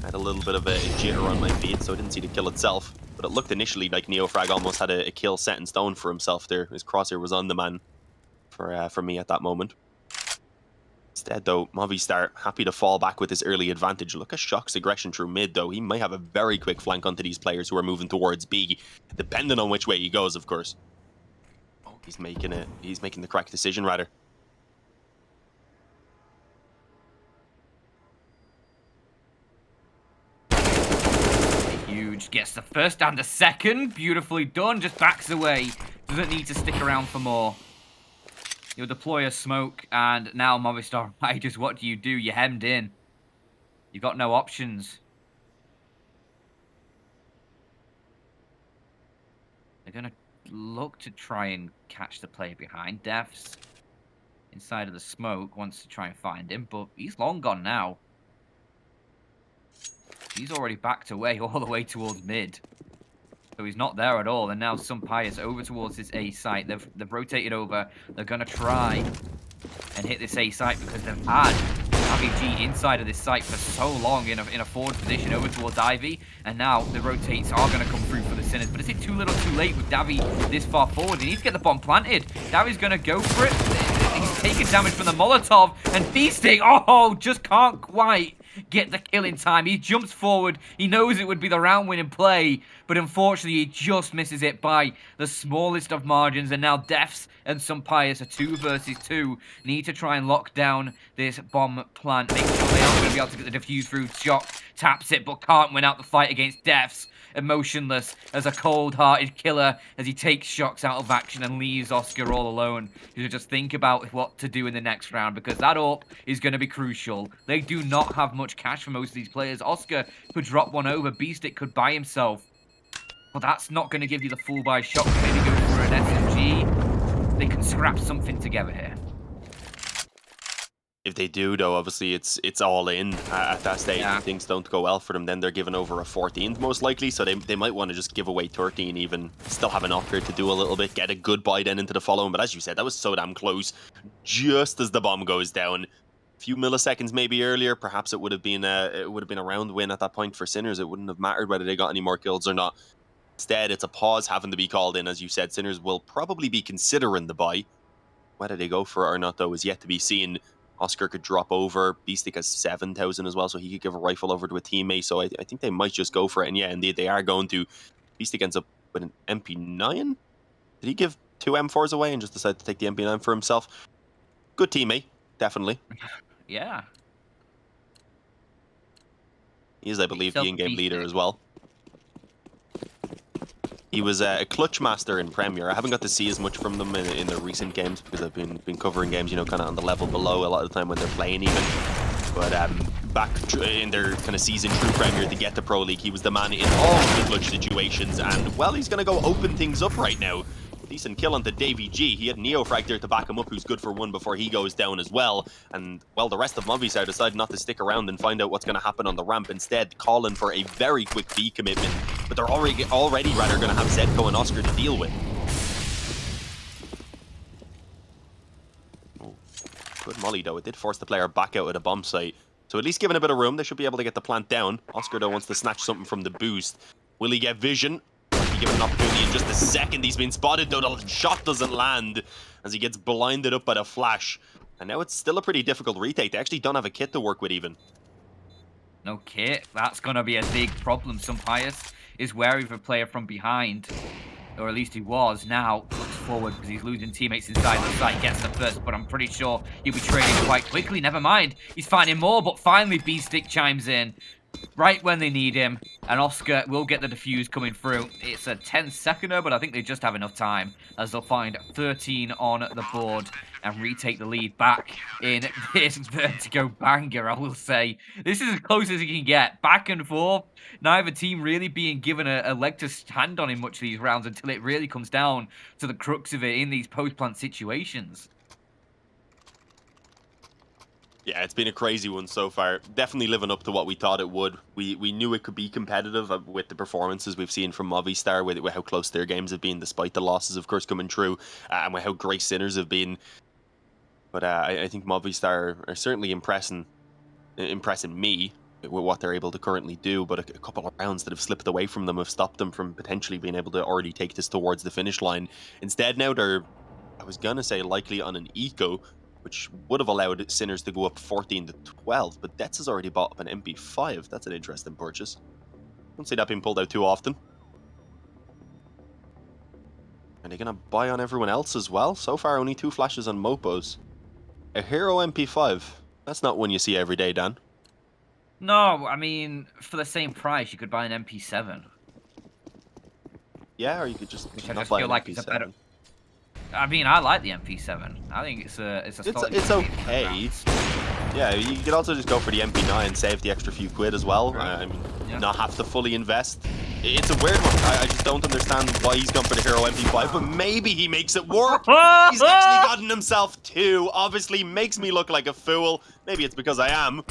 I had a little bit of a jitter on my feed, so I didn't see the kill itself. But it looked initially like Neofrag almost had a kill set in stone for himself there. His crosshair was on the man for me at that moment. Instead, though, Movistar happy to fall back with this early advantage. Look at Shock's aggression through mid, though. He might have a very quick flank onto these players who are moving towards B, depending on which way he goes, of course. Oh, he's making the correct decision, rather. Huge. Gets the first and the second. Beautifully done. Just backs away. Doesn't need to stick around for more. You'll deploy a smoke, and now Movistar Riders, what do? You hemmed in. You've got no options. They're going to look to try and catch the player behind. Defs inside of the smoke wants to try and find him, but he's long gone now. He's already backed away all the way towards mid. So he's not there at all. And now Sunpius over towards this A site. They've rotated over. They're going to try and hit this A site because they've had Davi G inside of this site for so long in a forward position over towards Ivy, and now the rotates are going to come through for the Sinners. But is it too little too late with Davi this far forward? He needs to get the bomb planted. Davi's going to go for it. He's taking damage from the Molotov, and Beasting, oh, just can't quite get the kill in time. He jumps forward. He knows it would be the round-winning play, but unfortunately, he just misses it by the smallest of margins. And now Defs and Sumpires are 2 versus 2. Need to try and lock down this bomb plant. Make sure they are going to be able to get the defuse through. Shock taps it, but can't win out the fight against Defs. Emotionless as a cold-hearted killer as he takes Shocks out of action and leaves Oscar all alone. You just think about what to do in the next round, because that AWP is going to be crucial. They do not have much cash for most of these players. Oscar could drop one over. Beastic could buy himself. But that's not going to give you the full buy. Shot could maybe go for an SMG. They can scrap something together here. If they do, though, obviously it's all in at that stage. Yeah. If things don't go well for them, then they're given over a 14th most likely. So they might want to just give away 13 even. Still have an offer to do a little bit. Get a good buy then into the following. But as you said, that was so damn close. Just as the bomb goes down. A few milliseconds maybe earlier, perhaps it would have been a round win at that point for Sinners. It wouldn't have mattered whether they got any more kills or not. Instead, it's a pause having to be called in. As you said, Sinners will probably be considering the buy. Whether they go for it or not, though, is yet to be seen. Oscar could drop over. Beastic has 7,000 as well, so he could give a rifle over to a teammate. So I think they might just go for it. And yeah, indeed, they are going to. Beastic ends up with an MP9. Did he give 2 M4s away and just decide to take the MP9 for himself? Good teammate, definitely. Yeah. He is, I believe, the in-game leader as well. He was a clutch master in Premier. I haven't got to see as much from them in the recent games because I've been covering games, you know, kind of on the level below a lot of the time when they're playing even. But back in their kind of season through Premier to get to Pro League, he was the man in all of the clutch situations. And, well, he's going to go open things up right now. Decent kill onto Davy G. He had Neofrag there to back him up, who's good for 1 before he goes down as well. And, well, the rest of Movistar decided not to stick around and find out what's going to happen on the ramp. Instead, calling for a very quick B commitment. But they're already rather going to have Zedko and Oscar to deal with. Oh, good molly, though. It did force the player back out of the bomb site. So at least given a bit of room, they should be able to get the plant down. Oscar, though, wants to snatch something from the boost. Will he get vision? Be given an opportunity in just a second. He's been spotted, though. The shot doesn't land as he gets blinded up by the flash. And now it's still a pretty difficult retake. They actually don't have a kit to work with even. No kit. That's going to be a big problem. Sumpires is wary of a player from behind. Or at least he was. Now looks forward because he's losing teammates inside the site. Gets the first, but I'm pretty sure he'll be trading quite quickly. Never mind. He's finding more, but finally B-Stick chimes in. Right when they need him, and Oscar will get the defuse coming through. It's a 10-seconder, but I think they just have enough time as they'll find 13 on the board and retake the lead back in this Vertigo banger, I will say. This is as close as you can get. Back and forth, neither team really being given a leg to stand on in much of these rounds until it really comes down to the crux of it in these post-plant situations. Yeah, it's been a crazy one so far. Definitely living up to what we thought it would. We knew it could be competitive with the performances we've seen from Movistar, with how close their games have been, despite the losses, of course, coming through, and with how great Sinners have been. But I think Movistar are certainly impressing me with what they're able to currently do. But a couple of rounds that have slipped away from them have stopped them from potentially being able to already take this towards the finish line. Instead, now they're, I was going to say, likely on an eco, which would have allowed Sinners to go up 14-12, but Dets has already bought up an MP5. That's an interesting purchase. Don't see that being pulled out too often. Are they going to buy on everyone else as well? So far, only 2 flashes on Mopos. A Hero MP5. That's not one you see every day, Dan. No, I mean, for the same price, you could buy an MP7. Yeah, or you could just Which I not just buy feel an like MP7. it's a better... I mean, I like the MP7. I think it's okay. Yeah, you could also just go for the MP9, save the extra few quid as well. I mean, not have to fully invest. It's a weird one. I just don't understand why he's gone for the Hero MP5, but maybe he makes it work. He's actually gotten himself 2. Obviously makes me look like a fool. Maybe it's because I am.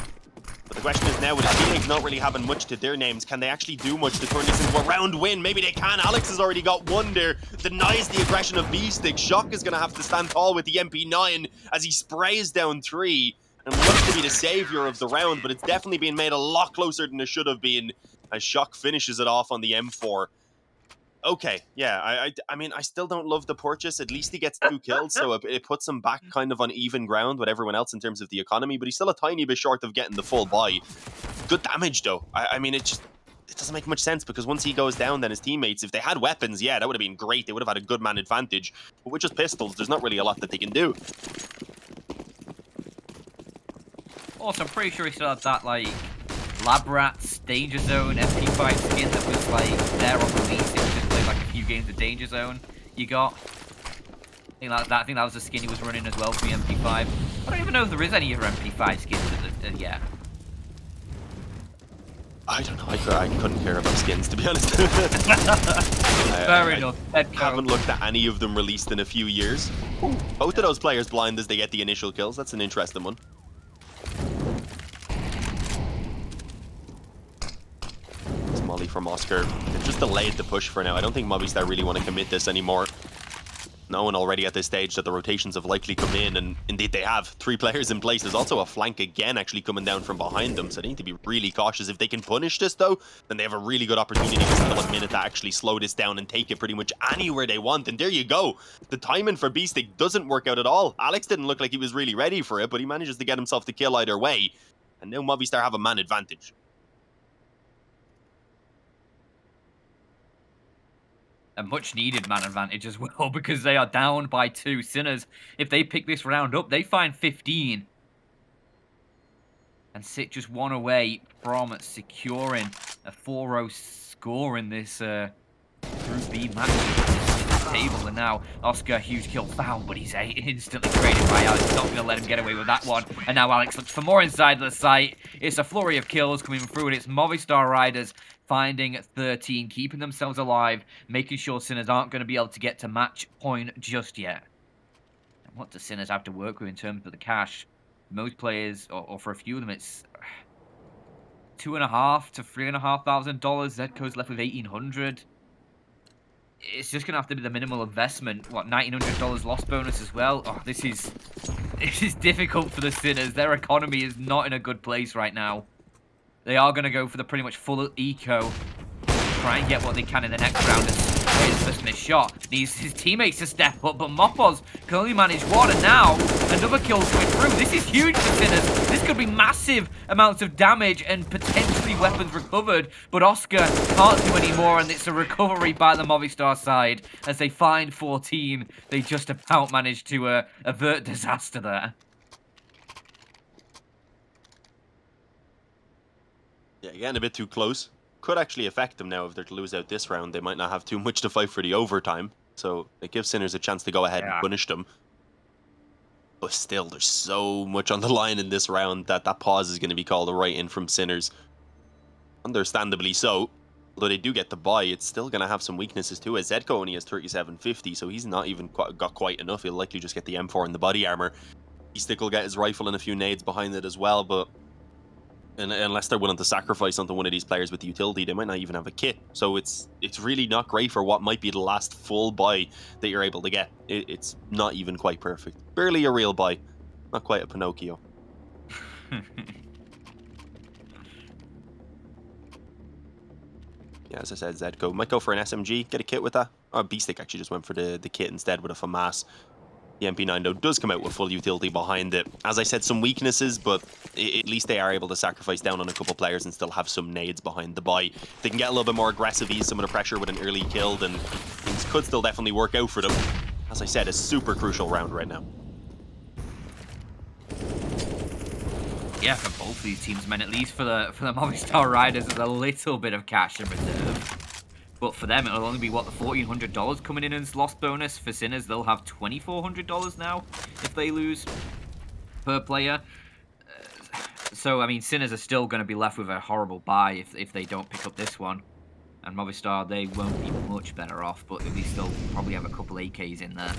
But the question is now, with his teammates not really having much to their names, can they actually do much to turn this into a round win? Maybe they can. Alex has already got 1 there. Denies the aggression of B-Stick. Shock is going to have to stand tall with the MP9 as he sprays down 3. and looks to be the savior of the round, but it's definitely been made a lot closer than it should have been as Shock finishes it off on the M4. Okay, yeah, I mean, I still don't love the purchase. At least he gets 2 kills, so it puts him back kind of on even ground with everyone else in terms of the economy, but he's still a tiny bit short of getting the full buy. Good damage, though. I mean, it doesn't make much sense, because once he goes down, then his teammates, if they had weapons, yeah, that would have been great. They would have had a good man advantage. But with just pistols, there's not really a lot that they can do. Also, I'm pretty sure he still had that, like, Lab Rats Danger Zone MP5 skin that was, like, there on release. It was just played, like, a few games of Danger Zone you got. I think that was the skin he was running as well for the MP5. I don't even know if there is any other MP5 skins yet. I don't know. I couldn't care about skins, to be honest. Fair enough. I haven't looked at any of them released in a few years. Both of those players blind as they get the initial kills. That's an interesting one. It's Molly from Oscar. They've just delayed the push for now. I don't think Movistar really want to commit this anymore. Knowing already at this stage that the rotations have likely come in, and indeed they have. 3 players in place. There's also a flank again actually coming down from behind them, so they need to be really cautious. If they can punish this, though, then they have a really good opportunity in still a minute to actually slow this down and take it pretty much anywhere they want. And there you go. The timing for Beastic doesn't work out at all. Alex didn't look like he was really ready for it, but he manages to get himself the kill either way. And now Movistar have a man advantage. A much needed man advantage as well, because they are down by 2. Sinners, if they pick this round up, they find 15. And sit just 1 away from securing a 4-0 score in this Group B match table. And now Oscar, huge kill found, but he's instantly traded by Alex. He's not going to let him get away with that one. And now Alex looks for more inside the site. It's a flurry of kills coming through, and it's Movistar Riders finding 13, keeping themselves alive, making sure Sinners aren't going to be able to get to match point just yet. And what do Sinners have to work with in terms of the cash? Most players, or for a few of them, it's $2,500 to $3,500. Zedco's left with $1,800. It's just gonna have to be the minimal investment. What, $1,900 loss bonus as well? Oh, this is difficult for the Sinners. Their economy is not in a good place right now. They are gonna go for the pretty much full eco, try and get what they can in the next round. As first missed shot, needs his teammates to step up, but Mopos can only manage 1, and now another kill coming through. This is huge for Sinners. This could be massive amounts of damage and potentially weapons recovered, but Oscar can't do any more, and it's a recovery by the Movistar side as they find 14. They just about managed to avert disaster there. Yeah, getting a bit too close. Could actually affect them now if they're to lose out this round. They might not have too much to fight for the overtime. So it gives Sinners a chance to go ahead and punish them. But still, there's so much on the line in this round that pause is going to be called right in from Sinners. Understandably so. Although they do get the buy, it's still going to have some weaknesses too. As Zedco only has 3750, so he's not even got quite enough. He'll likely just get the M4 and the body armor. Beastic will get his rifle and a few nades behind it as well, but unless they're willing to sacrifice onto one of these players with the utility, they might not even have a kit. So it's really not great for what might be the last full buy that you're able to get. It's not even quite perfect. Barely a real buy. Not quite a Pinocchio. Yeah, as I said, Zedco might go for an SMG, get a kit with that. Oh, Beastic actually just went for the kit instead with a FAMAS. The MP9, though, does come out with full utility behind it. As I said, some weaknesses, but at least they are able to sacrifice down on a couple players and still have some nades behind the buy. They can get a little bit more aggressive, ease some of the pressure with an early kill, then things could still definitely work out for them. As I said, a super crucial round right now. Yeah, for both these teams, man. At least for the Movistar Riders, there's a little bit of cash in reserve. But for them, it'll only be, what, the $1,400 coming in as loss bonus. For Sinners, they'll have $2,400 now if they lose per player. So, I mean, Sinners are still going to be left with a horrible buy if they don't pick up this one. And Movistar, they won't be much better off, but they still probably have a couple AKs in there.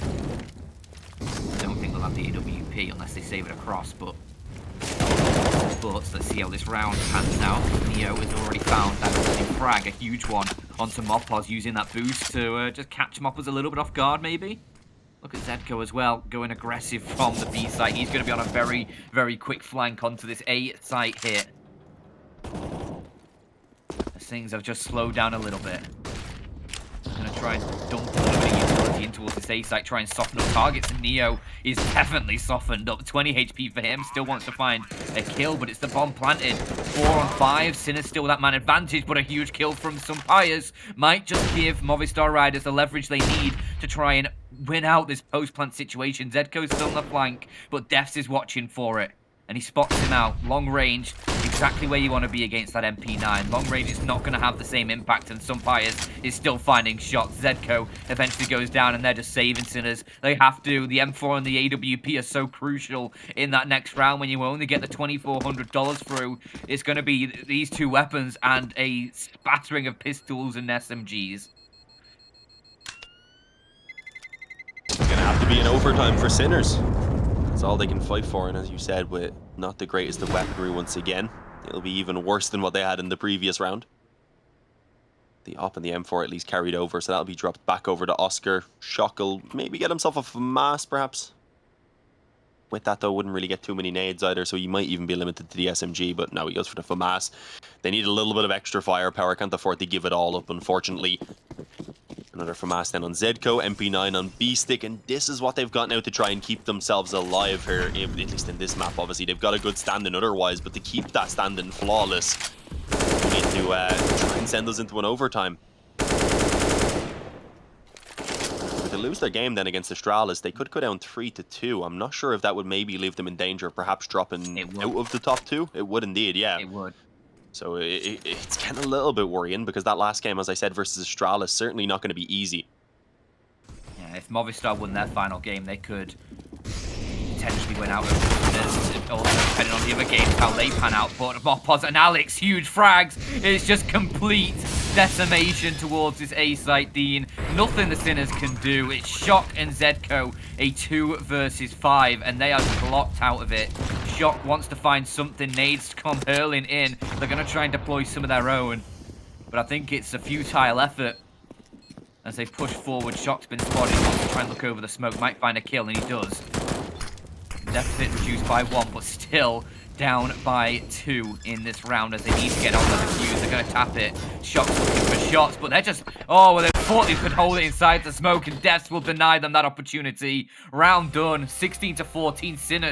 I don't think they'll have the AWP unless they save it across, but let's see how this round pans out. Neo has already found that frag, a huge one, onto Mopos, using that boost to just catch Mopos a little bit off guard, maybe. Look at Zedko as well, going aggressive from the B site. He's going to be on a very, very quick flank onto this A site here. As things have just slowed down a little bit. I'm going to try and dump a little bit of utility in towards this A site, try and soften up targets. And Neo is definitely softened up. 20 HP for him, still wants to find a kill, but it's the bomb planted. 4 on 5, Sinner's still with that man advantage, but a huge kill from Sumpires might just give Movistar Riders the leverage they need to try and win out this post-plant situation. Zedko's still on the flank, but Defs is watching for it. And he spots him out. Long range, exactly where you want to be against that MP9. Long range is not going to have the same impact, and Sumpires is still finding shots. Zedko eventually goes down, and they're just saving Sinners. They have to. The M4 and the AWP are so crucial in that next round when you only get the $2,400 through. It's going to be these two weapons and a spattering of pistols and SMGs. It's going to have to be an overtime for Sinners. That's all they can fight for, and as you said, with not the greatest of weaponry once again, it'll be even worse than what they had in the previous round. The op and the M4 at least carried over, so that'll be dropped back over to Oscar. Shock will maybe get himself a FAMAS, perhaps. With that, though, wouldn't really get too many nades either, so he might even be limited to the SMG, but no, he goes for the FAMAS. They need a little bit of extra firepower, can't afford to give it all up, unfortunately. Another FAMAS then on Zedko, MP9 on B-Stick, and this is what they've got now to try and keep themselves alive here, at least in this map, obviously. They've got a good standing otherwise, but to keep that standing flawless, we need to try and send us into an overtime. If they lose their game then against Astralis, they could go down 3-2. I'm not sure if that would maybe leave them in danger of perhaps dropping out of the top 2. It would indeed, yeah. It would. So it's getting a little bit worrying because that last game, as I said, versus Astralis, certainly not going to be easy. Yeah, if Movistar won their final game, they could potentially win out of this. Also, depending on the other games, how they pan out. But Mopos and Alex, huge frags. It's just complete decimation towards this A site, Dean. Nothing the Sinners can do. It's Shock and Zedko, a 2 versus 5, and they are just locked out of it. Shock wants to find something. Nades come hurling in. They're going to try and deploy some of their own. But I think it's a futile effort as they push forward. Shock's been spotted. He wants to try and look over the smoke. Might find a kill, and he does. Deficit reduced by 1, but still down by 2 in this round as they need to get on the defuse. They're going to tap it. Shock's looking for shots, but they're just... Oh, well, they thought they could hold it inside the smoke, and Deaths will deny them that opportunity. Round done. 16-14 Sinners.